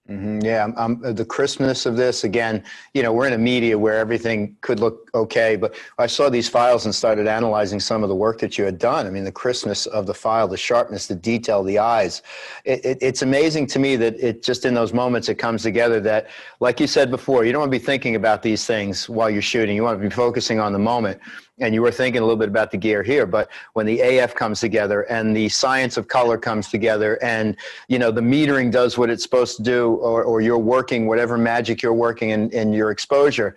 S1: Yeah, the crispness of this, again, you know, we're in a media where everything could look okay, but I saw these files and started analyzing some of the work that you had done. I mean, the crispness of the file, the sharpness, the detail, the eyes. It's amazing to me that it just in those moments it comes together that, like you said before, you don't want to be thinking about these things while you're shooting. You want to be focusing on the moment. And you were thinking a little bit about the gear here, but when the AF comes together and the science of color comes together and, you know, the metering does what it's supposed to do, or you're working whatever magic you're working in your exposure,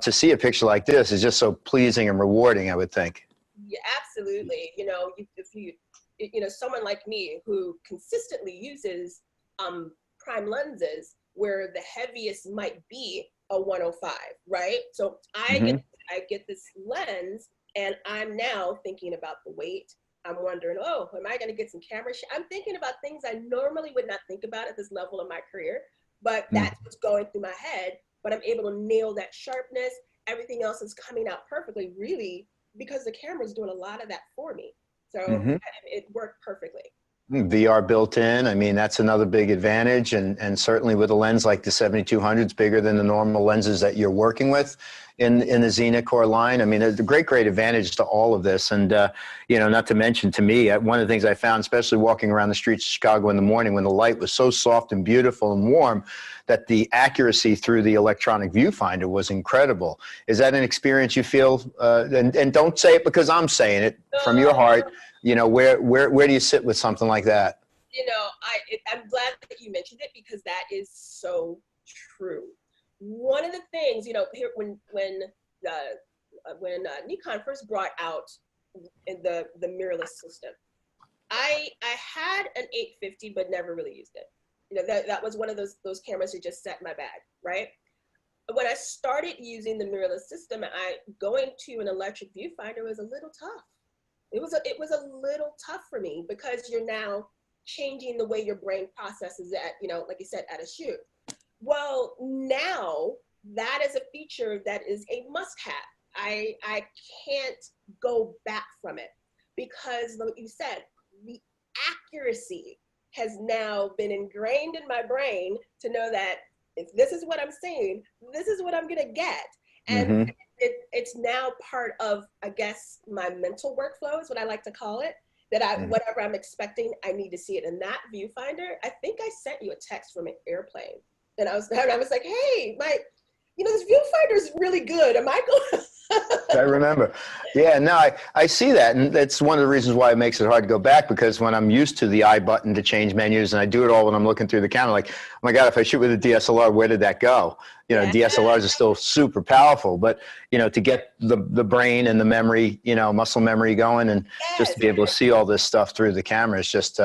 S1: to see a picture like this is just so pleasing and rewarding, I would think.
S2: Yeah, absolutely. You know, if you know, someone like me who consistently uses prime lenses where the heaviest might be a 105, right? So I get this lens, and I'm now thinking about the weight. I'm wondering, oh, am I going to get some camera? I'm thinking about things I normally would not think about at this level of my career, but that's what's going through my head. But I'm able to nail that sharpness. Everything else is coming out perfectly, really, because the camera's doing a lot of that for me. So it worked perfectly.
S1: VR built in. I mean, that's another big advantage. And certainly with a lens like the 7200, it's bigger than the normal lenses that you're working with. in the Xenocore line. I mean, there's a great advantage to all of this. And, you know, not to mention to me, one of the things I found, especially walking around the streets of Chicago in the morning when the light was so soft and beautiful and warm, that the accuracy through the electronic viewfinder was incredible. Is that an experience you feel, and don't say it because I'm saying it, from your heart, you know, where do you sit with something like that?
S2: You know, I'm glad that you mentioned it, because that is so true. One of the things, you know, here when Nikon first brought out the mirrorless system, I had an 850 but never really used it. You know, that was one of those cameras that just sat in my bag, right? When I started using the mirrorless system, going to an electric viewfinder was a little tough. It was a little tough for me, because you're now changing the way your brain processes at, you know, like you said, at a shoot. Well, now that is a feature that is a must-have. I can't go back from it, because like you said, the accuracy has now been ingrained in my brain to know that if this is what I'm seeing, this is what I'm gonna get. And it's now part of, I guess, my mental workflow is what I like to call it, that whatever I'm expecting, I need to see it in that viewfinder. I think I sent you a text from an airplane, and I was like, hey, you know, this viewfinder is really good. Am I going?
S1: I remember. Yeah, no, I see that. And that's one of the reasons why it makes it hard to go back, because when I'm used to the I button to change menus, and I do it all when I'm looking through the camera, like, oh my God, if I shoot with a DSLR, where did that go? You know, DSLRs are still super powerful, but, you know, to get the brain and the memory, you know, muscle memory going, and just to be able to see all this stuff through the camera is just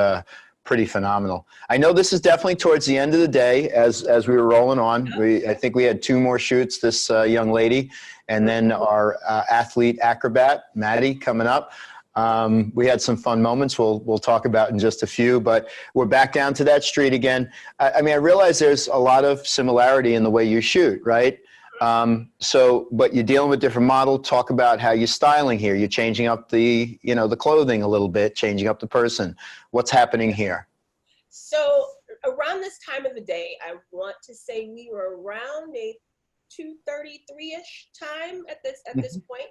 S1: pretty phenomenal. I know this is definitely towards the end of the day as we were rolling on. I think we had 2 more shoots, this young lady, and then our athlete acrobat, Maddie, coming up. We had some fun moments we'll talk about in just a few, but we're back down to that street again. I mean, I realize there's a lot of similarity in the way you shoot, right? But you're dealing with different model. Talk about how you're styling here. You're changing up the, you know, the clothing a little bit, changing up the person. What's happening here?
S2: So around this time of the day, I want to say we were around a 2:33-ish time at this point,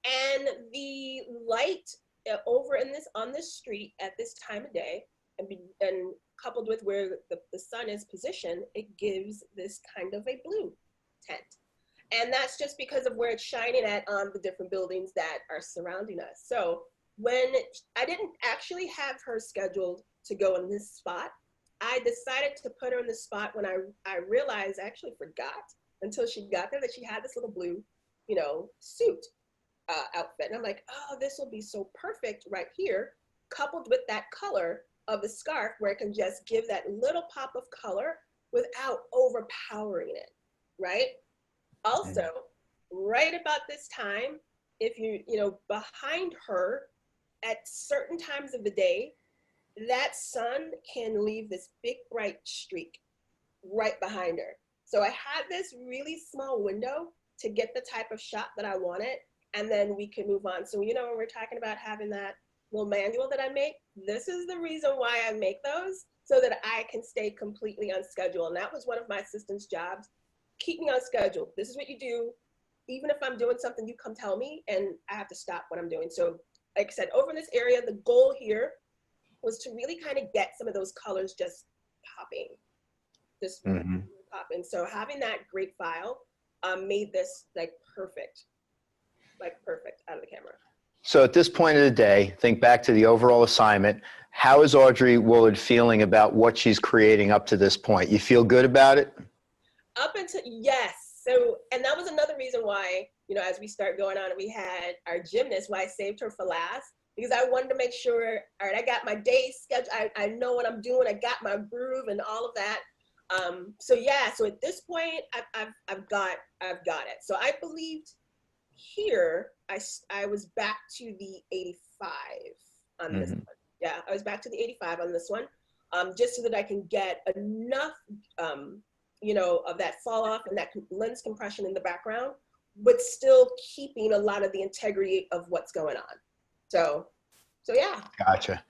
S2: and the light over on this street at this time of day, and coupled with where the sun is positioned, it gives this kind of a blue tint. And that's just because of where it's shining at on the different buildings that are surrounding us. So when I didn't actually have her scheduled to go in this spot, I decided to put her in the spot when I realized, I actually forgot until she got there, that she had this little blue, you know, suit outfit. And I'm like, oh, this will be so perfect right here, coupled with that color of the scarf, where it can just give that little pop of color without overpowering it, right? Also, right about this time, if you know, behind her at certain times of the day, that sun can leave this big bright streak right behind her. So I had this really small window to get the type of shot that I wanted, and then we can move on. So, you know, when we're talking about having that little manual that I make, this is the reason why I make those, so that I can stay completely on schedule. And that was one of my assistant's jobs. Keep me on schedule. This is what you do. Even if I'm doing something, you come tell me, and I have to stop what I'm doing. So like I said, over in this area, the goal here was to really kind of get some of those colors just popping, popping. So having that great file made this like perfect out of the camera.
S1: So at this point of the day, think back to the overall assignment. How is Audrey Woulard feeling about what she's creating up to this point? You feel good about it?
S2: Up until, yes. So, and that was another reason why, you know, as we start going on, we had our gymnast, why I saved her for last, because I wanted to make sure, all right, I got my day scheduled. I know what I'm doing. I got my groove and all of that. So yeah, so at this point, I've got it. So I believed here, I was back to the 85 on this one. Yeah, I was back to the 85 on this one, just so that I can get enough, you know, of that fall off and that lens compression in the background, but still keeping a lot of the integrity of what's going on. So So yeah.
S1: Gotcha.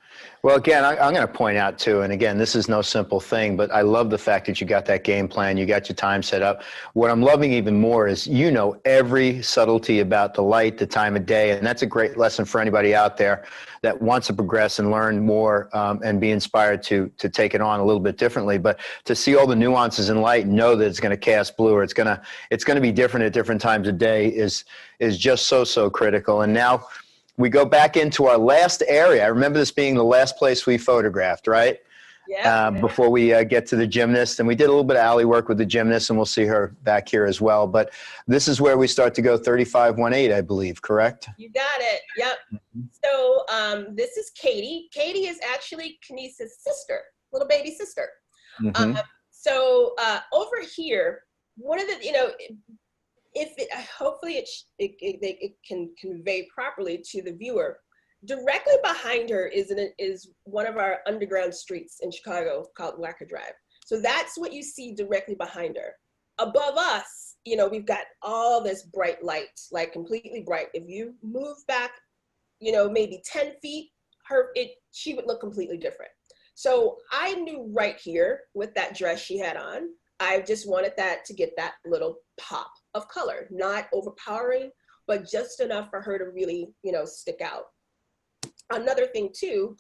S1: Well, again, I'm going to point out too, and again, this is no simple thing, but I love the fact that you got that game plan, you got your time set up. What I'm loving even more is you know every subtlety about the light, the time of day, and that's a great lesson for anybody out there that wants to progress and learn more and be inspired to take it on a little bit differently. But to see all the nuances in light, and know that it's going to cast blue or it's going to be different at different times of day is just so critical. And now we go back into our last area. I remember this being the last place we photographed, right?
S2: Yeah.
S1: Before we get to the gymnast. And we did a little bit of alley work with the gymnast, and we'll see her back here as well. But this is where we start to go 35-1/8, I believe, correct?
S2: You got it. Yep. So this is Katie. Katie is actually Kinesis' sister, little baby sister.
S1: Mm-hmm.
S2: So over here, one of the, if it, hopefully it can convey properly to the viewer. Directly behind her is one of our underground streets in Chicago called Wacker Drive. So that's what you see directly behind her. Above us, we've got all this bright light, like completely bright. If you move back, maybe 10 feet, she would look completely different. So I knew right here with that dress she had on, I just wanted that to get that little pop of color, not overpowering, but just enough for her to really, stick out. Another thing too,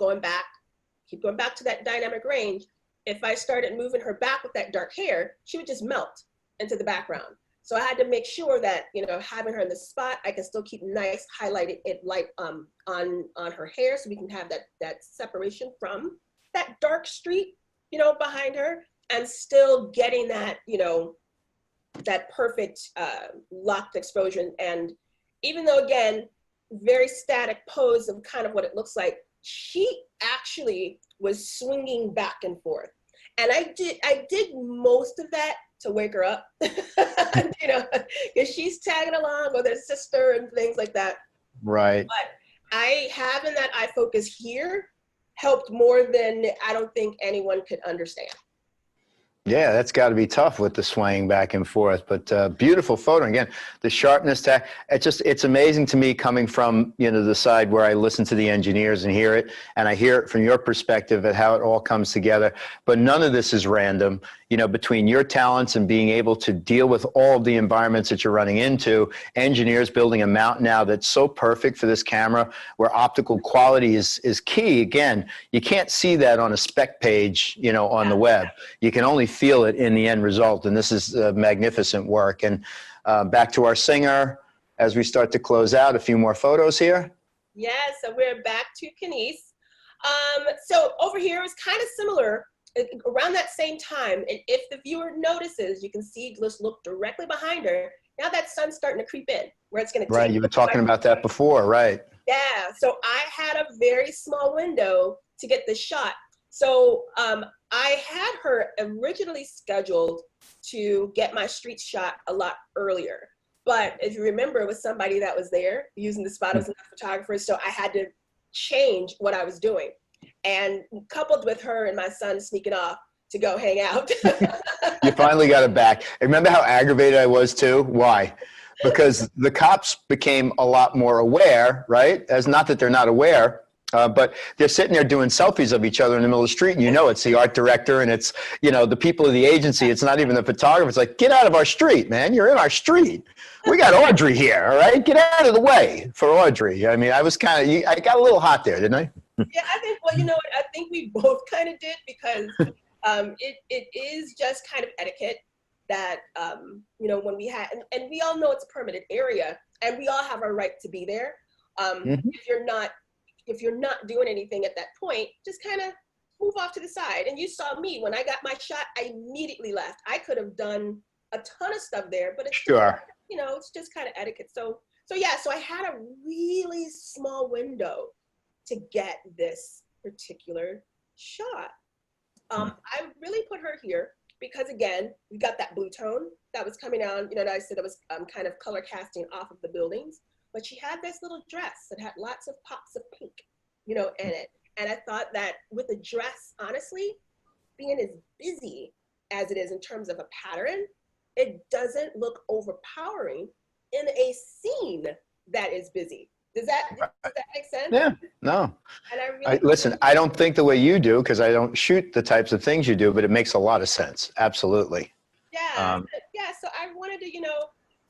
S2: keep going back to that dynamic range. If I started moving her back with that dark hair, she would just melt into the background. So I had to make sure that, having her in the spot, I can still keep nice highlighted light on her hair, so we can have that separation from that dark street, behind her, and still getting that, that perfect locked exposure. And even though, again, very static pose of kind of what it looks like, she actually was swinging back and forth. And I did most of that to wake her up, because she's tagging along with her sister and things like that.
S1: Right.
S2: But having that eye focus here helped more than I don't think anyone could understand.
S1: Yeah, that's got to be tough with the swaying back and forth, but beautiful photo. Again, the sharpness, it's amazing to me coming from, the side where I listen to the engineers and hear it, and I hear it from your perspective at how it all comes together. But none of this is random, between your talents and being able to deal with all of the environments that you're running into, engineers building a mount now that's so perfect for this camera where optical quality is key. Again, you can't see that on a spec page, on the web. You can only feel it in the end result, and this is magnificent work. And back to our singer as we start to close out. A few more photos here.
S2: Yeah, so we're back to Kenise. So over here is kind of similar, around that same time. And if the viewer notices, you can see, let's look directly behind her. Now that sun's starting to creep in, where it's going to
S1: Right, you were talking about that before, right?
S2: Yeah, so I had a very small window to get this shot. So I had her originally scheduled to get my street shot a lot earlier. But if you remember, it was somebody that was there using the spot. It was another photographer. So I had to change what I was doing. And coupled with her and my son sneaking off to go hang out.
S1: You finally got it back. Remember how aggravated I was too? Why? Because the cops became a lot more aware, right? As not that they're not aware, but they're sitting there doing selfies of each other in the middle of the street, and it's the art director and it's, the people of the agency. It's not even the photographer. It's like, get out of our street, man. You're in our street. We got Audrey here, all right? Get out of the way for Audrey. I mean, I got a little hot there, didn't I?
S2: Yeah, I think, well, I think we both kind of did, because it is just kind of etiquette that, when we had, and we all know it's a permitted area, and we all have our right to be there. If you're not doing anything at that point, just kind of move off to the side. And you saw me, when I got my shot, I immediately left. I could have done a ton of stuff there, but it's
S1: sure.
S2: It's just kind of etiquette. So I had a really small window to get this particular shot. I really put her here because, again, we got that blue tone that was coming on, that I said it was kind of color casting off of the buildings, but she had this little dress that had lots of pops of pink, in it. And I thought that with a dress, honestly, being as busy as it is in terms of a pattern, it doesn't look overpowering in a scene that is busy. Does that make sense?
S1: Yeah, no.
S2: And I really
S1: Listen, I don't think the way you do because I don't shoot the types of things you do, but it makes a lot of sense. Absolutely.
S2: yeah, yeah. So I wanted to,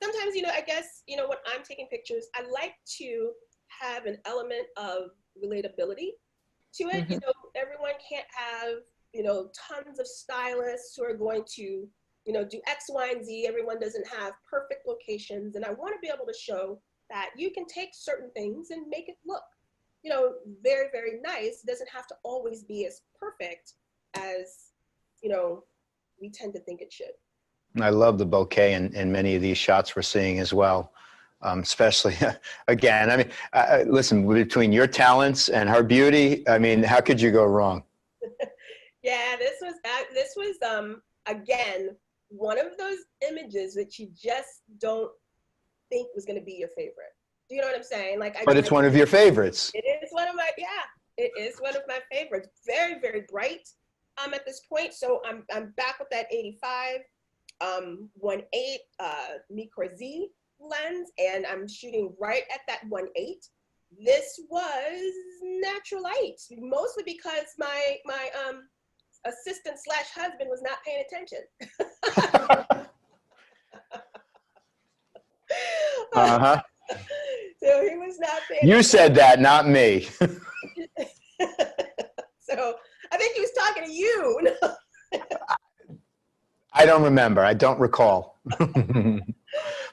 S2: sometimes, I guess, when I'm taking pictures, I like to have an element of relatability to it.
S1: Mhm.
S2: Everyone can't have, tons of stylists who are going to, do X, Y, and Z. Everyone doesn't have perfect locations. And I want to be able to show that you can take certain things and make it look, very, very nice. It doesn't have to always be as perfect as, we tend to think it should.
S1: I love the bouquet in many of these shots we're seeing as well. Especially, again, I mean, listen, between your talents and her beauty, I mean, how could you go wrong?
S2: Yeah, this was again, one of those images that you just don't think was going to be your favorite. Do you know what I'm saying?
S1: But it's one of your favorites.
S2: It is one of my, yeah, it is one of my favorites. Very, very bright at this point. So I'm back with that 85 1.8 Nikon Z lens, and I'm shooting right at that 1.8. This was natural light, mostly because my assistant slash husband was not paying attention.
S1: Uh-huh.
S2: So he was not paying
S1: You
S2: attention.
S1: said that, not me.
S2: So I think he was talking to you.
S1: I don't remember. I don't recall.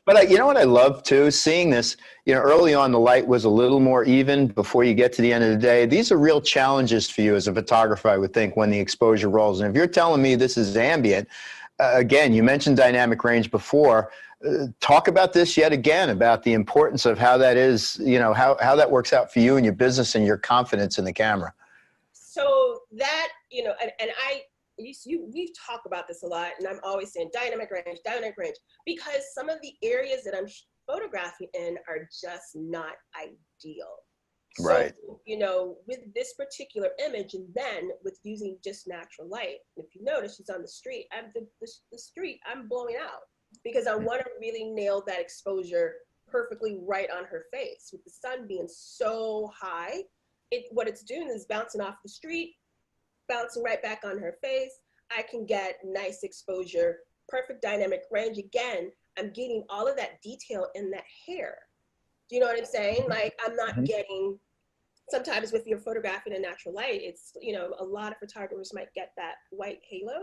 S1: But you know what I love too? Seeing this, early on the light was a little more even before you get to the end of the day. These are real challenges for you as a photographer, I would think, when the exposure rolls. And if you're telling me this is ambient, again, you mentioned dynamic range before. Talk about this yet again, about the importance of how that is, how that works out for you and your business and your confidence in the camera.
S2: So that, we've talked about this a lot, and I'm always saying dynamic range, because some of the areas that I'm photographing in are just not ideal.
S1: Right.
S2: So, with this particular image, and then with using just natural light, if you notice, she's on the street. The street, I'm blowing out because I want to really nail that exposure perfectly right on her face. With the sun being so high, what it's doing is bouncing off the street, bouncing right back on her face. I can get nice exposure, perfect dynamic range. Again, I'm getting all of that detail in that hair. Do you know what I'm saying? Like, I'm not getting, sometimes with your photographing in natural light, it's, a lot of photographers might get that white halo,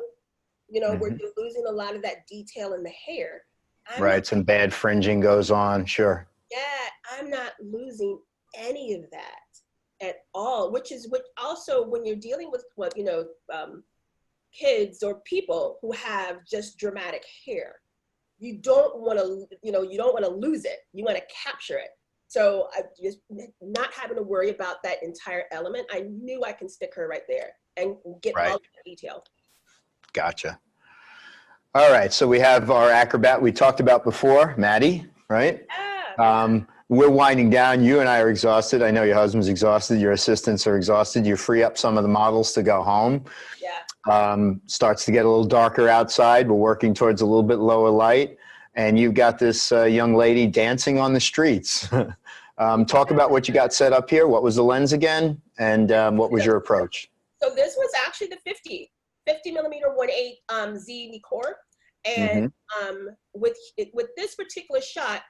S2: where you're losing a lot of that detail in the hair.
S1: Right, some bad fringing goes on, sure.
S2: Yeah, I'm not losing any of that at all, which also when you're dealing with kids or people who have just dramatic hair, you don't want to lose it. You want to capture it. So I just not having to worry about that entire element. I knew I can stick her right there and get all of the detail.
S1: Gotcha. All right, so we have our acrobat we talked about before, Maddie, right?
S2: Yeah.
S1: We're winding down. You and I are exhausted. I know your husband's exhausted. Your assistants are exhausted. You free up some of the models to go home.
S2: Yeah.
S1: Starts to get a little darker outside. We're working towards a little bit lower light. And you've got this young lady dancing on the streets. Talk about what you got set up here. What was the lens again? And what was your approach?
S2: So this was actually the 50 millimeter 1.8 Z Nikon. And with this particular shot,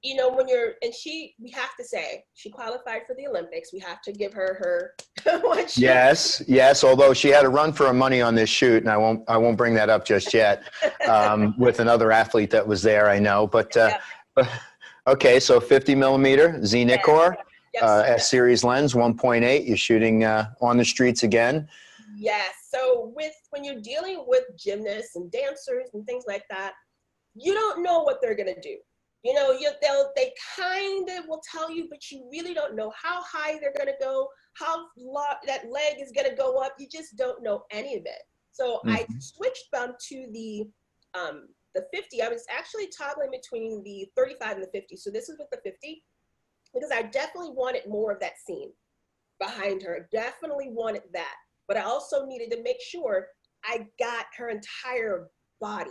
S2: when we have to say, she qualified for the Olympics. We have to give her what she.
S1: Yes. Although she had to run for her money on this shoot, and I won't bring that up just yet. With another athlete that was there, I know. But okay, so 50 millimeter Z Nikon, S series lens, 1.8. You're shooting on the streets again.
S2: Yes. So when you're dealing with gymnasts and dancers and things like that, you don't know what they're gonna do. They kind of will tell you, but you really don't know how high they're going to go, how long that leg is going to go up. You just don't know any of it. So I switched to the 50. I was actually toggling between the 35 and the 50. So this is with the 50 because I definitely wanted more of that scene behind her. Definitely wanted that. But I also needed to make sure I got her entire body.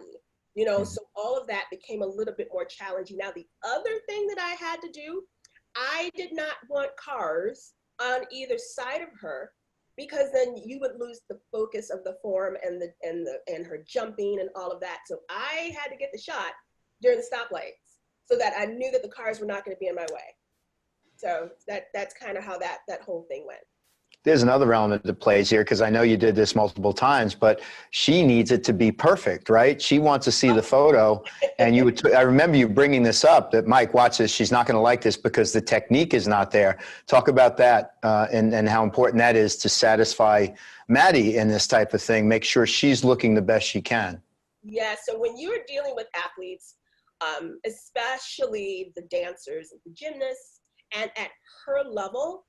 S2: So all of that became a little bit more challenging. Now, the other thing that I had to do, I did not want cars on either side of her, because then you would lose the focus of the form and her jumping and all of that. So I had to get the shot during the stoplights so that I knew that the cars were not going to be in my way. So that's kind of how that whole thing went.
S1: There's another element that plays here, because I know you did this multiple times, but she needs it to be perfect, right? She wants to see the photo, and I remember you bringing this up, that Mike, watch this, she's not going to like this because the technique is not there. Talk about that and how important that is to satisfy Maddie in this type of thing. Make sure she's looking the best she can.
S2: Yeah, so when you are dealing with athletes, especially the dancers, the gymnasts, and at her level,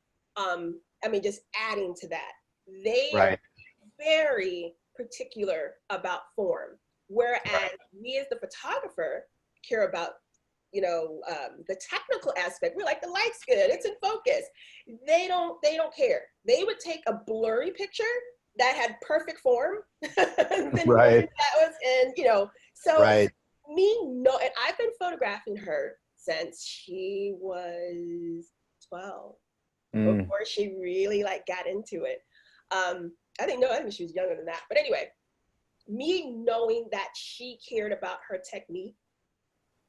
S2: I mean, just adding to that, they are very particular about form. Whereas we as the photographer care about, you know, the technical aspect. We're like, the light's good, it's in focus. They don't care. They would take a blurry picture that had perfect form. That was, and you know, so and I've been photographing her since she was 12. Before she really like got into it. I think she was younger than that. But anyway, me knowing that she cared about her technique,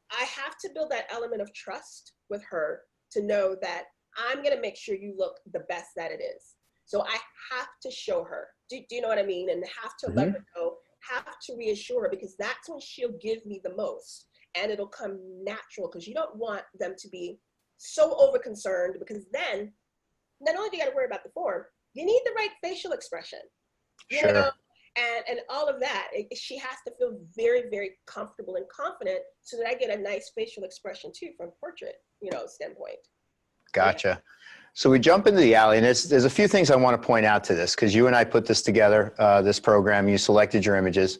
S2: I have to build that element of trust with her to know that I'm gonna make sure you look the best that it is. So I have to show her, do you know what I mean? And have to let her know, have to reassure her, because that's when she'll give me the most, and it'll come natural, because you don't want them to be so over concerned, because then not only do you got to worry about the form, you need the right facial expression, you know, and all of that. She has to feel very, very comfortable and confident, so that I get a nice facial expression too from portrait, you know, standpoint.
S1: Gotcha.
S2: Yeah.
S1: So we jump into the alley, and there's a few things I want to point out to this, because you and I put this together, this program. You selected your images.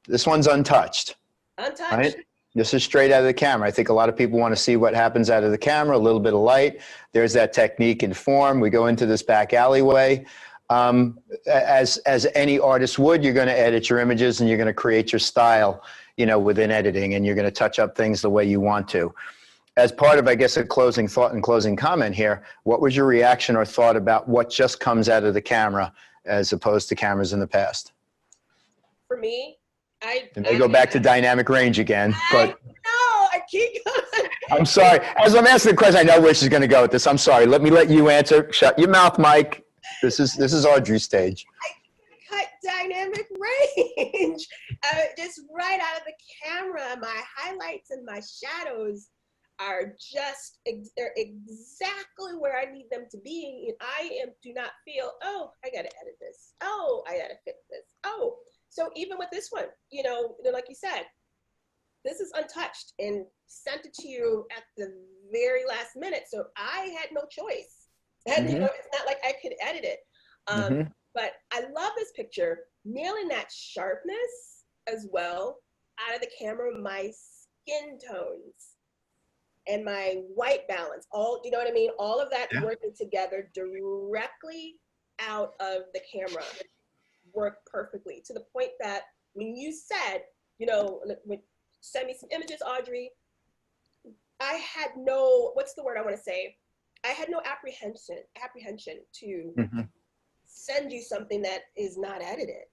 S1: This one's untouched.
S2: Untouched.
S1: Right? This is straight out of the camera. I think a lot of people want to see what happens out of the camera, a little bit of light. There's that technique and form. We go into this back alleyway. As any artist would, you're going to edit your images, and you're going to create your style, you know, within editing, and you're going to touch up things the way you want to. As part of, I guess, a closing thought and closing comment here, what was your reaction or thought about what just comes out of the camera as opposed to cameras in the past?
S2: For me, I
S1: go back to dynamic range again, but
S2: I keep going.
S1: I'm sorry. As I'm asking the question, I know where she's going to go with this. I'm sorry. Let me let you answer. Shut your mouth, Mike. This is Audrey's stage.
S2: I cut dynamic range, just right out of the camera. My highlights and my shadows are just they're exactly where I need them to be. And I do not feel, oh, I got to edit this. Oh, I got to fix this. Oh. So even with this one, you know, like you said, this is untouched and sent it to you at the very last minute. So I had no choice. And you know, it's not like I could edit it. But I love this picture, nailing that sharpness as well out of the camera, my skin tones and my white balance, all, you know what I mean? All of that working together directly out of the camera. Work perfectly, to the point that when you said, you know, send me some images, Audrey, I had no, what's the word I want to say? I had no apprehension to send you something that is not edited,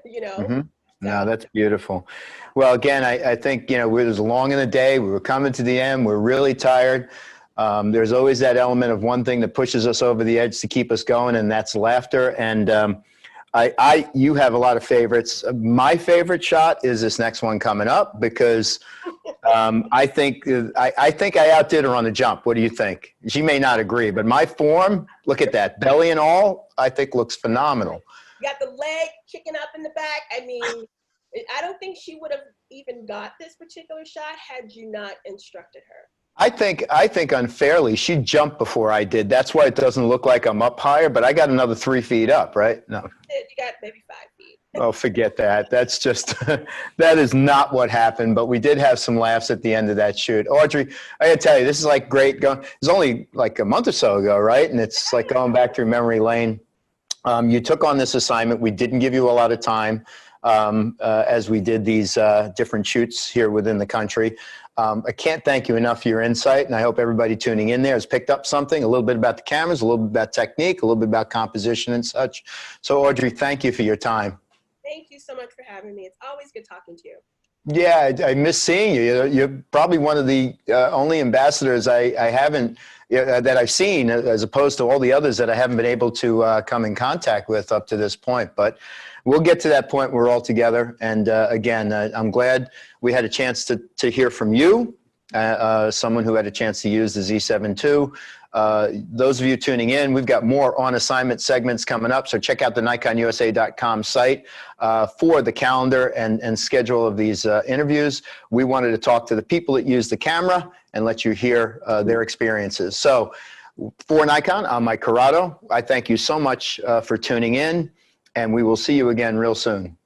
S2: you know?
S1: No, that's beautiful. Well, again, I think, you know, it was long in the day. We were coming to the end. We're really tired. There's always that element of one thing that pushes us over the edge to keep us going, and that's laughter. And you have a lot of favorites. My favorite shot is this next one coming up, because I think I outdid her on the jump. What do you think? She may not agree, but my form, look at that, belly and all, I think looks phenomenal.
S2: You got the leg kicking up in the back. I mean, I don't think she would have even got this particular shot had you not instructed her.
S1: I think unfairly, she jumped before I did. That's why it doesn't look like I'm up higher, but I got another 3 feet up, right? No.
S2: You got maybe 5 feet.
S1: Oh, forget that. That's just, that is not what happened, but we did have some laughs at the end of that shoot. Audrey, I gotta tell you, this is like great going. It was only like a month or so ago, right? And it's like going back through memory lane. You took on this assignment. We didn't give you a lot of time as we did these different shoots here within the country. I can't thank you enough for your insight, and I hope everybody tuning in there has picked up something, a little bit about the cameras, a little bit about technique, a little bit about composition and such. So Audrey, thank you for your time.
S2: Thank you so much for having me. It's always good talking to you.
S1: Yeah, I miss seeing you. You're probably one of the only ambassadors I haven't that I've seen, as opposed to all the others that I haven't been able to come in contact with up to this point. But we'll get to that point where we're all together. And again, I'm glad we had a chance to hear from you, someone who had a chance to use the Z7 II. Those of you tuning in, we've got more on assignment segments coming up. So check out the NikonUSA.com site for the calendar and schedule of these interviews. We wanted to talk to the people that use the camera and let you hear their experiences. So for Nikon, I'm Mike Corrado. I thank you so much for tuning in, and we will see you again real soon.